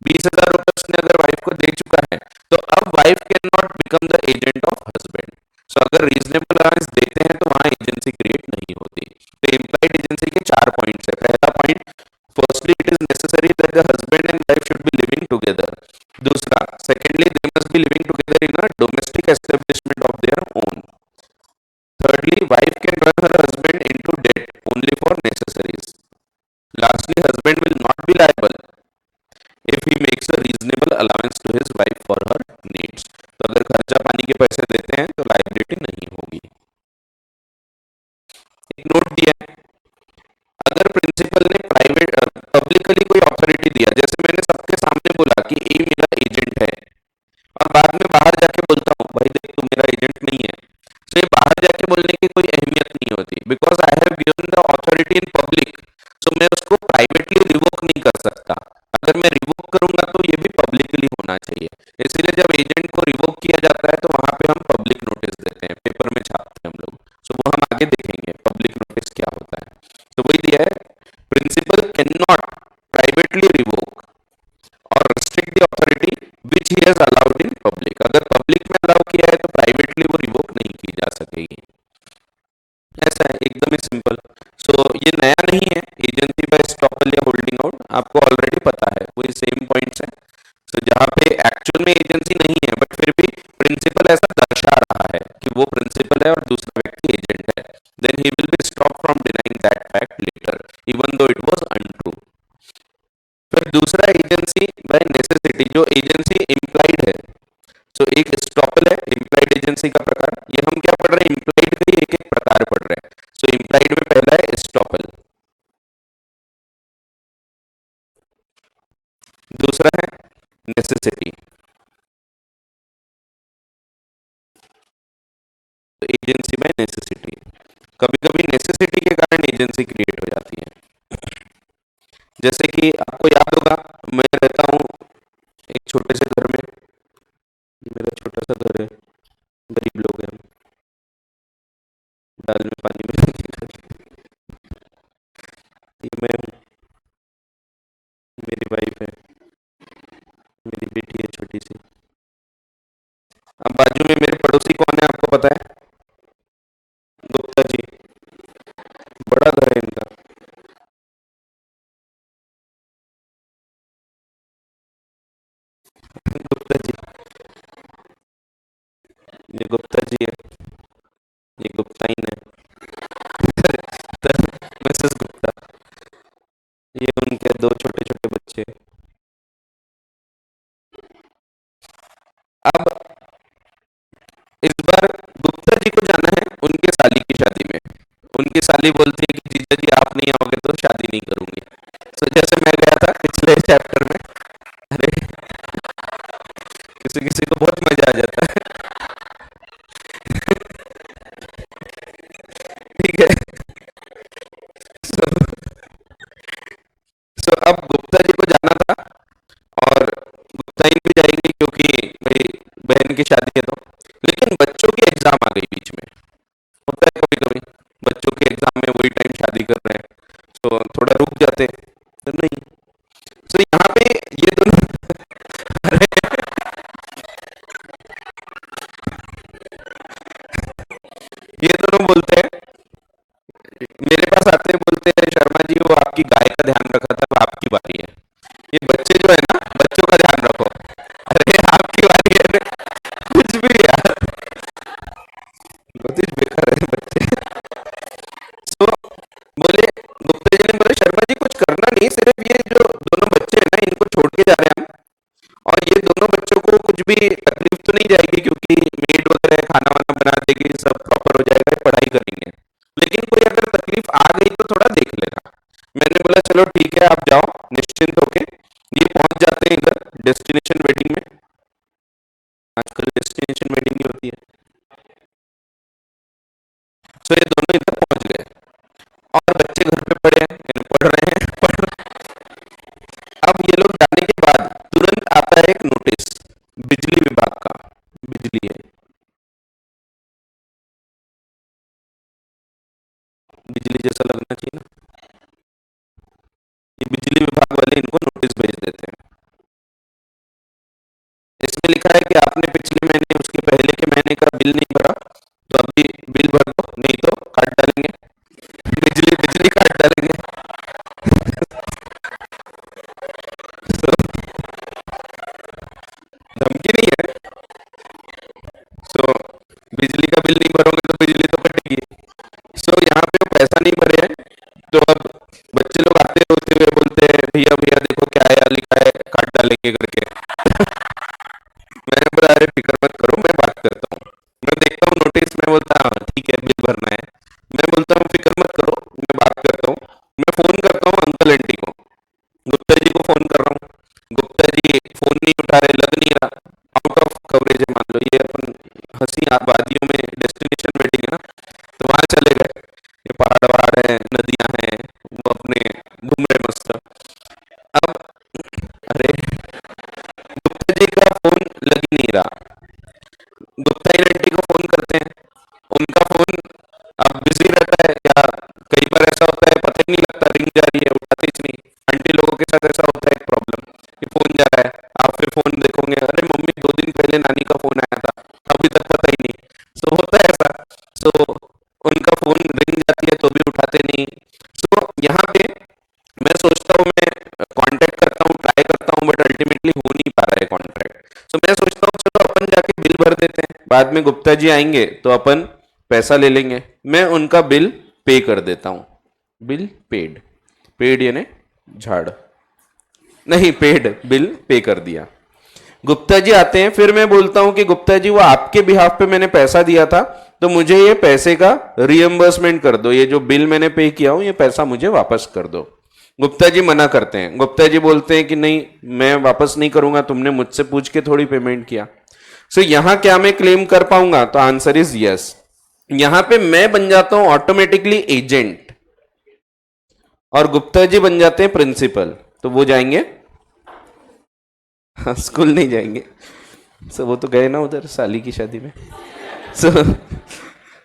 20,000 रुपए उसने अगर वाइफ को दे चुका है, तो अब wife can not become the agent of husband. So अगर रीजनेबल अलाउंस देते हैं तो वहां एजेंसी क्रिएट नहीं होती। तो इम्प्लाइड एजेंसी के 4 पॉइंट्स है। पहला point, firstly it is necessary that the husband and wife should be living together. दूसरा, secondly they must be living together in a domestic establishment of their own. Thirdly, wife can run her husband into debt only for necessaries. Lastly, husband will not be liable if he makes a reasonable allowance to his wife for her needs. तो अगर खर्चा पानी के पैसे देते हैं तो लाइबिलिटी नहीं होगी। एक नोट दिया है, अगर प्रिंसिपल ने प्राइवेट पब्लिकली कोई अथॉरिटी दिया, जैसे मैंने सबके सामने बोला कि ये मेरा एजेंट है, और बाद में बाहर जाके बोलता हूँ भाई देख तू मेरा एजेंट नहीं है, तो ये बाहर जाके बोलने की कोई अहमियत नहीं होती, because I have given the authority in public. So मैं उसको प्राइवेटली रिवोक नहीं कर सकता। अगर मैं रिवोक करूंगा तो ये भी पब्लिकली होना चाहिए। इसीलिए जब एजेंट को रिवोक किया जाता है तो वहां पे हम पब्लिक नोटिस देते हैं, पेपर में छापते हैं हम लोग। सो वो हम आगे देखेंगे पब्लिक नोटिस क्या होता है। तो वही दिया है, principal can not privately revoke और restrict the authority which he has allowed in public. अगर पब्लिक में अलाउ किया है तो प्राइवेटली वो रिवोक नहीं की जा सकेगी। ऐसा है, एकदम ही सिंपल। सो ये नया नहीं है, एजेंसी बाय स्टॉपल या होल्डिंग आउट आपको ऑलरेडी पता है, वही सेम पॉइंट्स है। तो जहां पे एक्चुअल में एजेंसी नहीं है बट फिर भी प्रिंसिपल ऐसा दर्शा रहा है कि वो प्रिंसिपल है और दूसरा व्यक्ति एजेंट है, then he will be stop from denying that fact later even though it was untrue. फिर दूसरा, एजेंसी बाय नेसेसिटी, जो एजेंसी इम्प्लाइड है। सो एक स्टॉपल है इम्प्लाइड एजेंसी का प्रकार, ये हम क्या पढ़ रहे हैं, इम्प्लाइड के एक एक प्रकार पढ़ रहे हैं। सो इम्प्लाइड में पहला है स्टॉपल, दूसरा है नेसेसिटी। तो एजेंसी बाय नेसेसिटी, कभी कभी नेसेसिटी के कारण एजेंसी क्रिएट हो जाती है। जैसे कि आपको याद होगा, मैं रहता हूँ एक छोटे से घर में, मेरा छोटा सा घर है, गरीब लोग हैं, दाल में पानी में ये मैं हूँ, मेरी वाइफ है, मेरी बेटी है छोटी सी। अब बाजू में मेरे पड़ोसी कौन है आपको पता है, गुप्ता जी, बड़ा घर है इनका। गुप्ता जी, ये गुप्ता जी है, ये गुप्ताइन है, मिसेस गुप्ता, ये उनके दो छोटे छोटे बच्चे। अब इस बार गुप्ता जी को जाना है उनके साली की शादी में। उनकी साली बोलती है कि जीजा जी आप नहीं आओगे तो शादी नहीं करूंगी। तो जैसे मैं गया था पिछले चैप्टर में, अरे किसी किसी को बहुत मजा आ जाता है। ठीक है। सो अब गुप्ता जी को जाना था और गुप्ता जी भी जाएंगे क्योंकि भाई बहन की शादी है तो, लेकिन बच्चों की एग्जाम आ गई बीच में। होता है कभी कभी बच्चों के एग्जाम में वही टाइम शादी कर रहे हैं, तो थोड़ा रुक जाते तो नहीं। तो यहाँ पे ये दोनों ये दोनों बोलते हैं, मेरे पास आते हैं, बोलते हैं शर्मा जी वो आपकी गाय का ध्यान रखा था, अब आपकी बारी है। भी तकलीफ तो नहीं जाएगी, क्योंकि मेड वगैरह खाना वाना बना देगी, सब प्रॉपर हो जाएगा, पढ़ाई करेंगे। लेकिन कोई अगर तकलीफ आ गई तो थोड़ा देख लेना। मैंने बोला चलो ठीक है, आप जाओ निश्चिंत होके। ये पहुंच जाते हैं इधर डेस्टिनेशन वेडिंग में। आजकल डेस्टिनेशन वेडिंग ही होती है। तो ये दोनों इधर पहुंच गए और बच्चे घर पे पढ़ रहे हैं पढ़ रहे हैं। अब ये लोग जाने के बाद तुरंत आता है एक नोटिस बिजली विभाग का। बिजली है, बिजली जैसा लगना चाहिए ना। ये बिजली विभाग वाले इनको नोटिस भेज देते हैं। इसमें लिखा है कि आपने पिछले महीने, उसके पहले के महीने का बिल नहीं भरा, तो अभी बिल भर दो, नहीं तो काट डालेंगे, बिजली बिजली काट डालेंगे। तो धमकी नहीं है। सो बिजली का बिल नहीं भरोगे तो बिजली तो कटेगी। सो यहाँ पे वो पैसा नहीं भरे हैं, तो अब बच्चे लोग आते रोते हुए बोलते हैं भैया भैया देखो क्या है लिखा है, काट डालेंगे करके। मैंने बोला अरे फिक्र मत करो, मैं बात करता हूँ। मैं देखता हूँ नोटिस, मैं बोलता हाँ ठीक है बिल भरना है। मैं बोलता हूँ फिक्र मत करो, मैं बात करता हूँ। मैं फोन करता हूँ अंकल आंटी को, गुप्ता जी को फोन कर रहा हूँ। गुप्ता जी फोन नहीं उठा रहे, लग नहीं रहा, आउट ऑफ कवरेज है। मान लो ये अपन हंसी आबादियों में डेस्टिनेशन वेडिंग है ना, तो वहां चले गए। ये पहाड़ वहाड़ है, नदियां हैं, वो अपने घूम रहे मस्त। अब अरे गुप्ता जी का फोन लग ही नहीं रहा। गुप्ता जी आंटी को फोन करते हैं, उनका फोन अब बिजी रहता है, या कई बार ऐसा होता है पता ही नहीं लगता, रिंग जा रही है उठाते ही नहीं। आंटी लोगों के साथ ऐसा होता है एक प्रॉब्लम, कि फोन जा रहा है, आप फिर फोन देखोगे, अरे मम्मी 2 दिन पहले नानी का फोन आया था, अभी तक पता ही नहीं। सो होता है ऐसा। सो उनका फोन रिंग जाती है तो भी उठाते नहीं। सो यहाँ पे मैं सोचता हूँ, मैं कांटेक्ट करता हूँ, ट्राई करता हूँ, बट अल्टीमेटली हो नहीं पा रहा है कांटेक्ट। सो मैं सोचता हूँ चलो अपन जाके बिल भर देते हैं, बाद में गुप्ता जी आएंगे तो अपन पैसा ले लेंगे। मैं उनका बिल पे कर देता हूँ। बिल पेड, पेड यानी झाड़, नहीं पेड, बिल पे कर दिया। गुप्ता जी आते हैं, फिर मैं बोलता हूं कि गुप्ता जी वो आपके बिहाफ पे मैंने पैसा दिया था, तो मुझे ये पैसे का रिएम्बर्समेंट कर दो, ये जो बिल मैंने पे किया हूं ये पैसा मुझे वापस कर दो। गुप्ता जी मना करते हैं। गुप्ता जी बोलते हैं कि नहीं मैं वापस नहीं करूंगा, तुमने मुझसे पूछ के थोड़ी पेमेंट किया। सो यहां क्या मैं क्लेम कर पाऊंगा? तो आंसर इज यस। यहां पे मैं बन जाता हूं ऑटोमेटिकली एजेंट और गुप्ता जी बन जाते हैं प्रिंसिपल। तो वो जाएंगे, हाँ स्कूल नहीं जाएंगे। सो वो तो गए ना उधर साली की शादी में। सो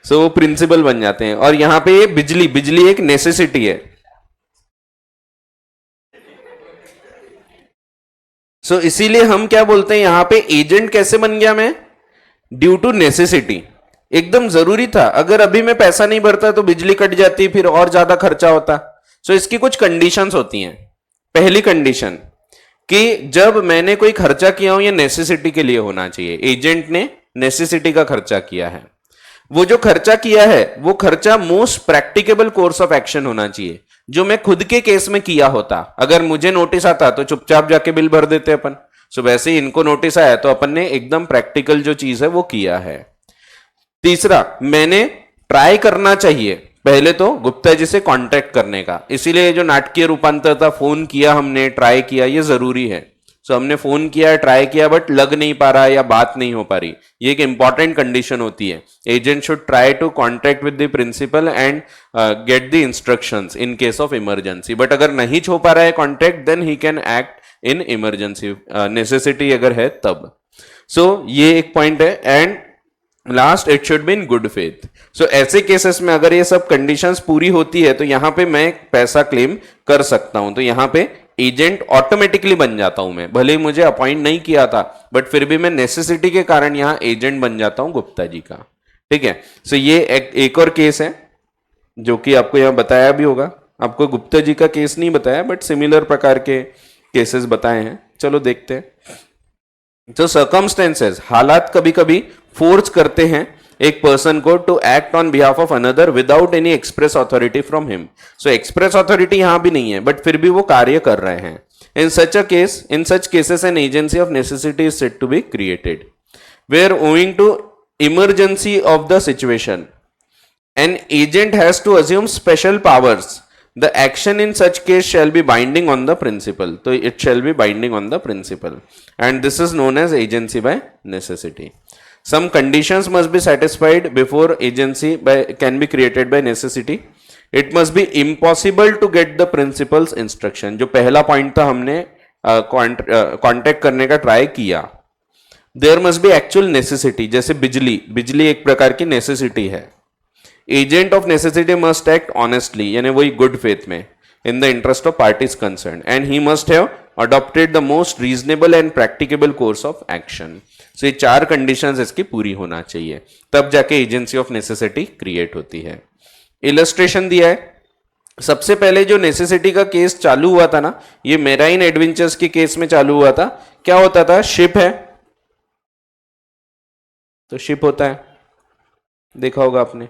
सो वो प्रिंसिपल बन जाते हैं। और यहां पे ये बिजली, बिजली एक नेसेसिटी है। सो इसीलिए हम क्या बोलते हैं यहां पे एजेंट कैसे बन गया मैं? Due to necessity. एकदम जरूरी था, अगर अभी मैं पैसा नहीं भरता तो बिजली कट जाती, फिर और ज्यादा खर्चा होता। सो इसकी कुछ कंडीशंस होती हैं। पहली कंडीशन कि जब मैंने कोई खर्चा किया हो ये नेसेसिटी के लिए होना चाहिए। एजेंट ने नेसेसिटी का खर्चा किया है, वो जो खर्चा किया है वो खर्चा most practicable course of action होना चाहिए, जो मैं खुद के केस में किया होता। अगर मुझे नोटिस आता तो चुपचाप जाके बिल भर देते अपन। सो वैसे ही इनको नोटिस आया तो अपन ने एकदम प्रैक्टिकल जो चीज है वो किया है। तीसरा, मैंने ट्राई करना चाहिए पहले तो गुप्ता जी से कांटेक्ट करने का, इसीलिए जो नाटकीय रूपांतर था, फोन किया हमने, ट्राई किया, ये जरूरी है। सो हमने फोन किया, ट्राई किया, बट लग नहीं पा रहा या बात नहीं हो पा रही, ये एक इंपॉर्टेंट कंडीशन होती है। Agent should try to contact with the principal and get the instructions in case of emergency. But अगर नहीं हो पा रहा है contact, then he can act in emergency, necessity अगर है तब। सो ये एक पॉइंट है। And last, it should be in good faith. So ऐसे केसेस में अगर ये सब कंडीशंस पूरी होती है तो यहां पे मैं पैसा क्लेम कर सकता हूं। तो यहां पे एजेंट ऑटोमेटिकली बन जाता हूं मैं, भले ही मुझे अपॉइंट नहीं किया था, बट फिर भी मैं नेसेसिटी के कारण यहां एजेंट बन जाता हूं गुप्ता जी का। ठीक है। सो ये एक और केस है जो कि आपको यहां बताया भी होगा। आपको गुप्ता जी का केस नहीं बताया, बट सिमिलर प्रकार के केसेस बताए हैं। चलो देखते हैं। तो सर्कमस्टेंसेस, हालात कभी कभी फोर्स करते हैं एक पर्सन को to act on behalf of another without any express authority from him. So express authority यहां भी नहीं है, बट फिर भी वो कार्य कर रहे हैं। In such cases, an agency of necessity is said to be created, where owing to emergency of the situation, an agent has to assume special powers. The action in such case shall be binding on the principal. So it shall be binding on the principal, and this is known as agency by necessity. Some conditions must be satisfied before agency can be created by necessity. It must be impossible to get the principal's instruction. जो पहला पॉइंट था हमने कांटेक्ट करने का ट्राई किया. There must be actual necessity. जैसे बिजली एक प्रकार की नेसेसिटी है. Agent of necessity must act honestly, यानी वही good faith में, in the interest of parties concerned, and he must have adopted the most reasonable and practicable course of action. So ये 4 conditions इसकी पूरी होना चाहिए, तब जाके agency of necessity create होती है. Illustration दिया है. सबसे पहले जो नेसेसिटी का केस चालू हुआ था ना, ये मेराइन एडवेंचर्स के केस में चालू हुआ था. क्या होता था? शिप है तो शिप होता है, देखा होगा आपने.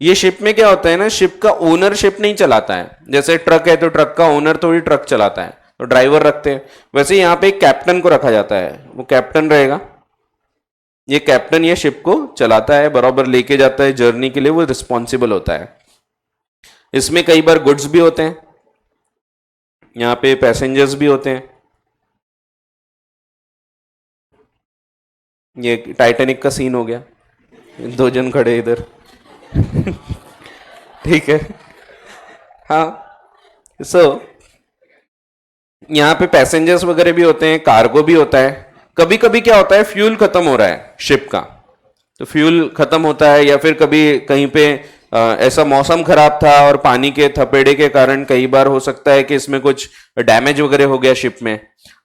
ये शिप में क्या होता है ना, शिप का ओनर शिप नहीं चलाता है. जैसे ट्रक है तो ट्रक का ओनर थोड़ी ट्रक चलाता है, तो ड्राइवर रखते हैं. वैसे यहाँ पे एक कैप्टन को रखा जाता है, वो कैप्टन रहेगा. ये कैप्टन ये शिप को चलाता है, बराबर लेके जाता है जर्नी के लिए, वो रिस्पॉन्सिबल होता है. इसमें कई बार गुड्स भी होते हैं, यहाँ पे पैसेंजर्स भी होते हैं. ये टाइटैनिक का सीन हो गया, 2 जन खड़े इधर. ठीक है. हाँ, सो यहाँ पे पैसेंजर्स वगैरह भी होते हैं, कार्गो भी होता है. कभी कभी क्या होता है, फ्यूल खत्म हो रहा है शिप का, तो फ्यूल खत्म होता है, या फिर कभी कहीं पे ऐसा मौसम खराब था और पानी के थपेड़े के कारण कई बार हो सकता है कि इसमें कुछ डैमेज वगैरह हो गया शिप में.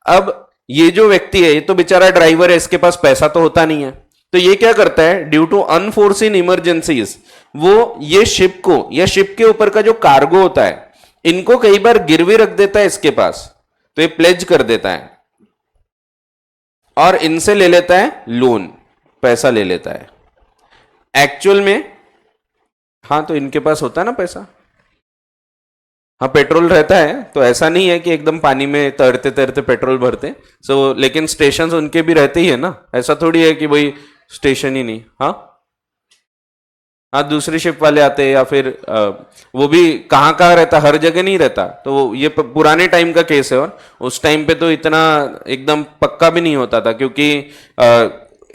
अब ये जो व्यक्ति है, ये तो बेचारा ड्राइवर है, इसके पास पैसा तो होता नहीं है, तो ये क्या करता है, ड्यू टू अनफोर्सिन इमरजेंसीज, वो ये शिप को या शिप के ऊपर का जो कार्गो होता है, इनको कई बार गिरवी रख देता है इसके पास. तो ये प्लेज कर देता है और इनसे ले लेता है लोन, पैसा ले लेता है. एक्चुअल में हाँ, तो इनके पास होता है ना पैसा. हाँ, पेट्रोल रहता है, तो ऐसा नहीं है कि एकदम पानी में तैरते तैरते पेट्रोल भरते. सो लेकिन स्टेशन उनके भी रहते ही है ना, ऐसा थोड़ी है कि भाई स्टेशन ही नहीं. हाँ हाँ, दूसरी शिप वाले आते हैं, या फिर वो भी कहाँ कहाँ रहता, हर जगह नहीं रहता. तो ये पुराने टाइम का केस है, और उस टाइम पे तो इतना एकदम पक्का भी नहीं होता था, क्योंकि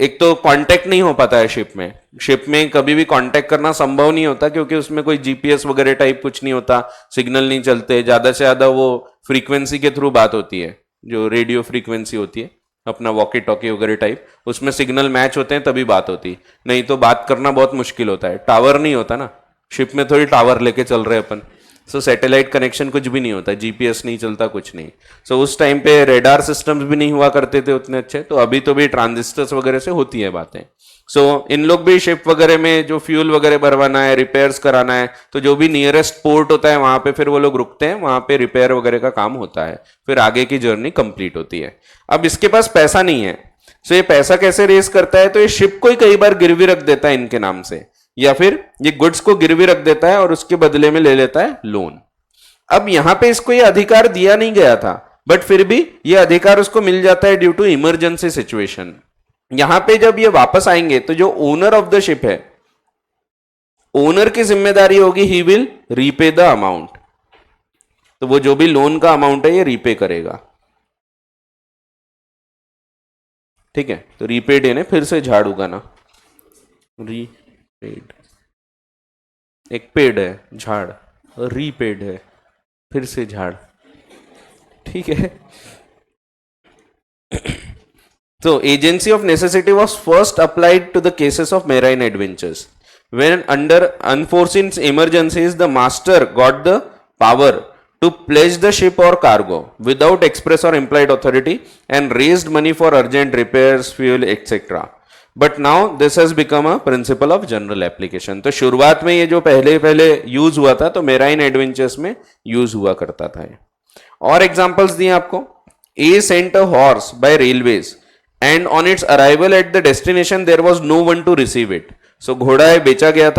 एक तो कांटेक्ट नहीं हो पाता है शिप में कभी भी कांटेक्ट करना संभव नहीं होता, क्योंकि उसमें कोई जीपीएस वगैरह टाइप कुछ नहीं होता, सिग्नल नहीं चलते. ज्यादा से ज्यादा वो फ्रीक्वेंसी के थ्रू बात होती है, जो रेडियो फ्रीक्वेंसी होती है, अपना वॉकी टॉकी वगैरह टाइप, उसमें सिग्नल मैच होते हैं तभी बात होती, नहीं तो बात करना बहुत मुश्किल होता है. टावर नहीं होता ना शिप में, थोड़ी टावर लेके चल रहे अपन. सो सैटेलाइट कनेक्शन कुछ भी नहीं होता, जीपीएस नहीं चलता, कुछ नहीं. सो उस टाइम पे रेडार सिस्टम्स भी नहीं हुआ करते थे उतने अच्छे. तो अभी तो भी ट्रांजिस्टर्स वगैरह से होती है बातें. सो इन लोग भी शिप वगैरह में जो फ्यूल वगैरह भरवाना है, रिपेयर्स कराना है, तो जो भी नियरेस्ट पोर्ट होता है वहां पे फिर वो लोग रुकते हैं, वहां पे रिपेयर वगैरह का काम होता है, फिर आगे की जर्नी कंप्लीट होती है. अब इसके पास पैसा नहीं है, सो ये पैसा कैसे रेस करता है, तो ये शिप को ही कई बार गिरवी रख देता है इनके नाम से, या फिर ये गुड्स को गिरवी रख देता है और उसके बदले में ले लेता है लोन. अब यहां पे इसको ये अधिकार दिया नहीं गया था, बट फिर भी ये अधिकार उसको मिल जाता है ड्यू टू इमरजेंसी सिचुएशन. यहां पे जब ये वापस आएंगे तो जो ओनर ऑफ द शिप है, ओनर की जिम्मेदारी होगी, he will repay the amount. तो वो जो भी लोन का अमाउंट है ये रीपे करेगा. ठीक है, तो रीपेड यानी फिर से झाड़ उगाना. रीपेड एक पेड़ है, झाड़, रीपेड है फिर से झाड़. ठीक है. So agency of necessity was first applied to the cases of marine adventures, when under unforeseen emergencies the master got the power to pledge the ship or cargo without express or implied authority and raised money for urgent repairs, fuel, etc. But now this has become a principle of general application. तो शुरुआत में ये जो पहले यूज हुआ था, तो मेराइन एडवेंचर्स में यूज हुआ करता था. और एग्जांपल्स दिए आपको. A sent a horse by railways and on its arrival at the destination there was no one to receive it. So घोड़ा है भेजा गया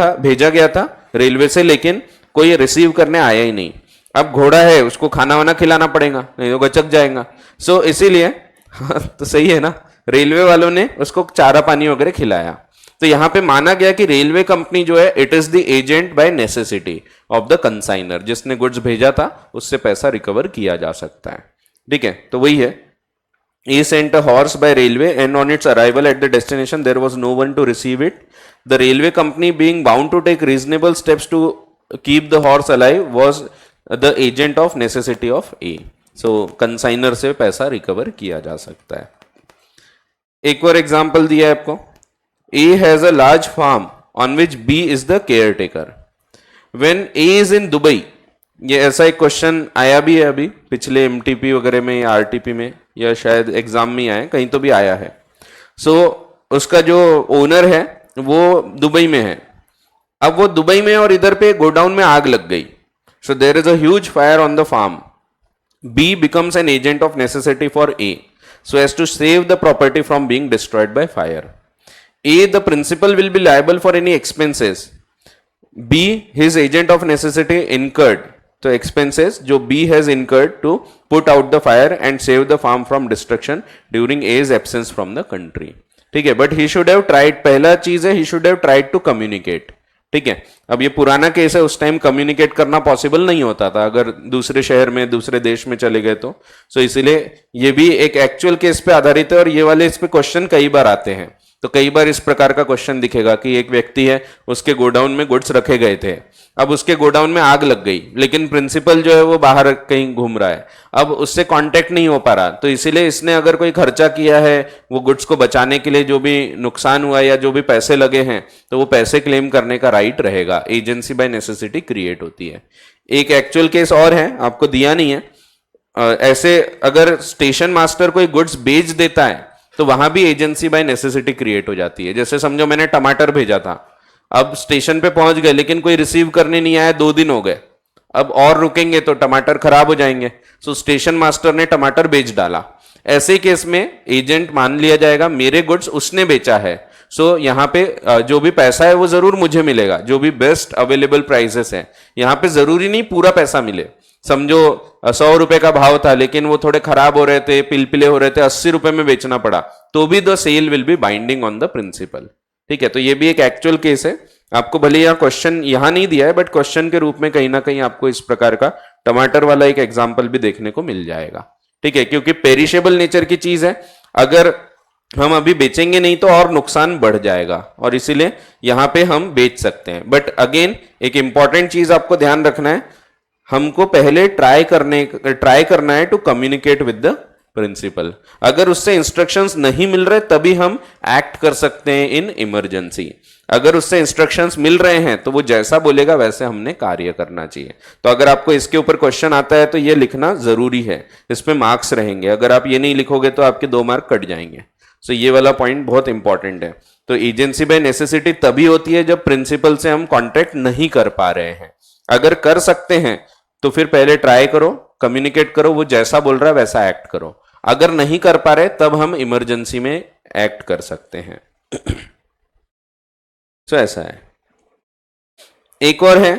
था रेलवे से, लेकिन कोई रिसीव करने आया ही नहीं. अब घोड़ा है, उसको खाना वाना खिलाना पड़ेगा, नहीं तो गचक जाएगा। सो इसीलिए तो सही है ना, रेलवे वालों ने उसको चारा पानी वगैरह खिलाया। तो यहां पे माना गया कि रेलवे कंपनी जो है it is the agent by necessity of the consigner, जिसने गुड्स भेजा था उससे पैसा रिकवर किया जा सकता है। ठीक है, तो वही है, he sent a horse by railway and on its arrival at the destination there was no one to receive it. The railway company, being bound to take reasonable steps to keep the horse alive, was the agent of necessity of A. So consignor से पैसा रिकवर किया जा सकता है। एक और एग्जांपल दिया है आपको, A has a large farm on which B is the caretaker. When A is in Dubai, ये ऐसा एक क्वेश्चन आया भी है अभी पिछले एमटीपी वगैरह में या आरटीपी में या शायद एग्जाम में आया, कहीं तो भी आया है। सो उसका जो ओनर है वो दुबई में है। अब वो दुबई में और इधर पे गोडाउन में आग लग गई। So there is a huge fire on the farm. B becomes an agent of necessity for A so as to save the property from being destroyed by fire. A, the principal, will be liable for any expenses B, his agent of necessity, incurred. तो expenses जो B has incurred to put out the fire and save the farm from destruction during A's absence from the country. ठीक है, but he should have tried, पहला चीज है he should have tried to communicate. ठीक है, अब ये पुराना केस है, उस टाइम कम्युनिकेट करना पॉसिबल नहीं होता था अगर दूसरे शहर में दूसरे देश में चले गए तो। सो इसीलिए ये भी एक एक्चुअल केस पे आधारित है और ये वाले इस पे क्वेश्चन कई बार आते हैं। तो कई बार इस प्रकार का क्वेश्चन दिखेगा कि एक व्यक्ति है, उसके गोडाउन में गुड्स रखे गए थे, अब उसके गोडाउन में आग लग गई, लेकिन प्रिंसिपल जो है वो बाहर कहीं घूम रहा है, अब उससे कांटेक्ट नहीं हो पा रहा। तो इसीलिए इसने अगर कोई खर्चा किया है वो गुड्स को बचाने के लिए, जो भी नुकसान हुआ या जो भी पैसे लगे हैं, तो वो पैसे क्लेम करने का राइट रहेगा। एजेंसी बाय नेसेसिटी क्रिएट होती है। एक एक्चुअल केस और है, आपको दिया नहीं है, ऐसे अगर स्टेशन मास्टर कोई गुड्स बेच देता है तो वहां भी एजेंसी बाय नेसेसिटी क्रिएट हो जाती है। जैसे समझो मैंने टमाटर भेजा था, अब स्टेशन पे पहुंच गए लेकिन कोई रिसीव करने नहीं आया, 2 दिन हो गए, अब और रुकेंगे तो टमाटर खराब हो जाएंगे। सो स्टेशन मास्टर ने टमाटर बेच डाला, ऐसे केस में एजेंट मान लिया जाएगा, मेरे गुड्स उसने बेचा है। सो यहाँ पे जो भी पैसा है वो जरूर मुझे मिलेगा, जो भी बेस्ट अवेलेबल प्राइसेस है। यहाँ पे जरूरी नहीं पूरा पैसा मिले, समझो 100 रुपए का भाव था लेकिन वो थोड़े खराब हो रहे थे, पिलपिले हो रहे थे, 80 रुपए में बेचना पड़ा, तो भी the sale will be binding on the principal. ठीक है, तो ये भी एक एक्चुअल केस है। आपको भले यहाँ क्वेश्चन यहाँ नहीं दिया है, बट क्वेश्चन के रूप में कहीं ना कहीं आपको इस प्रकार का टमाटर वाला एक एग्जाम्पल भी देखने को मिल जाएगा। ठीक है, क्योंकि पेरिशेबल नेचर की चीज है, अगर हम अभी बेचेंगे नहीं तो और नुकसान बढ़ जाएगा, और इसीलिए यहां पे हम बेच सकते हैं। बट अगेन एक इंपॉर्टेंट चीज आपको ध्यान रखना है, हमको पहले ट्राई करना है to communicate with the principal. अगर उससे इंस्ट्रक्शंस नहीं मिल रहे तभी हम एक्ट कर सकते हैं इन इमरजेंसी। अगर उससे इंस्ट्रक्शंस मिल रहे हैं तो वो जैसा बोलेगा वैसे हमने कार्य करना चाहिए। तो अगर आपको इसके ऊपर क्वेश्चन आता है तो ये लिखना जरूरी है, इसमें मार्क्स रहेंगे। अगर आप ये नहीं लिखोगे तो आपके 2 मार्क कट जाएंगे। सो ये वाला पॉइंट बहुत इंपॉर्टेंट है। तो एजेंसी बाय नेसेसिटी तभी होती है जब प्रिंसिपल से हम कॉन्ट्रैक्ट नहीं कर पा रहे हैं। अगर कर सकते हैं तो फिर पहले ट्राई करो, कम्युनिकेट करो, वो जैसा बोल रहा है वैसा एक्ट करो। अगर नहीं कर पा रहे तब हम इमरजेंसी में एक्ट कर सकते हैं। तो ऐसा है। एक और है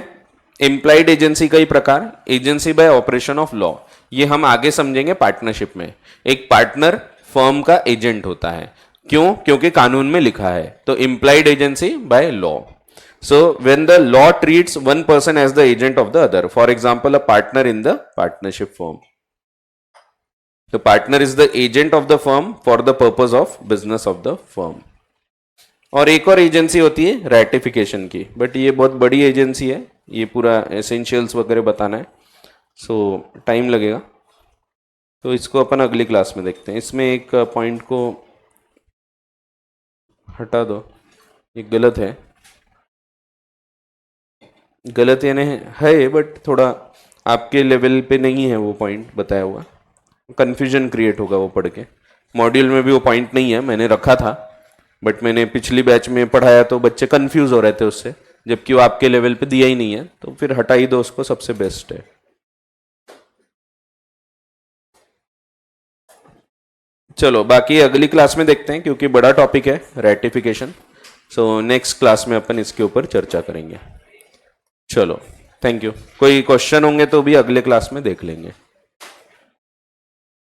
इंप्लाइड एजेंसी का ही प्रकार, agency bye operation of law. ये हम आगे समझेंगे पार्टनरशिप में। एक पार्टनर फर्म का एजेंट होता है, क्यों? क्योंकि कानून में लिखा है। तो implied agency by law. So when the law treats one person as the agent of the other, for example, a partner in the partnership firm, the partner is the agent of the firm for the purpose of business of the firm. और एक और एजेंसी होती है रेटिफिकेशन की, बट ये बहुत बड़ी एजेंसी है, ये पूरा एसेंशियल्स वगैरह बताना है, सो टाइम लगेगा, तो इसको अपन अगली क्लास में देखते हैं। इसमें एक पॉइंट को हटा दो, ये गलत है, गलत यानी है बट थोड़ा आपके लेवल पे नहीं है वो पॉइंट बताया हुआ, कंफ्यूजन क्रिएट होगा वो पढ़ के। मॉड्यूल में भी वो पॉइंट नहीं है, मैंने रखा था बट मैंने पिछली बैच में पढ़ाया तो बच्चे कंफ्यूज हो रहे थे उससे, जबकि वो आपके लेवल पे दिया ही नहीं है, तो फिर हटा ही दो उसको, सबसे बेस्ट है। चलो बाकी अगली क्लास में देखते हैं, क्योंकि बड़ा टॉपिक है रेटिफिकेशन। सो नेक्स्ट क्लास में अपन इसके ऊपर चर्चा करेंगे। चलो। Thank you. कोई क्वेश्चन होंगे तो भी अगले क्लास में देख लेंगे।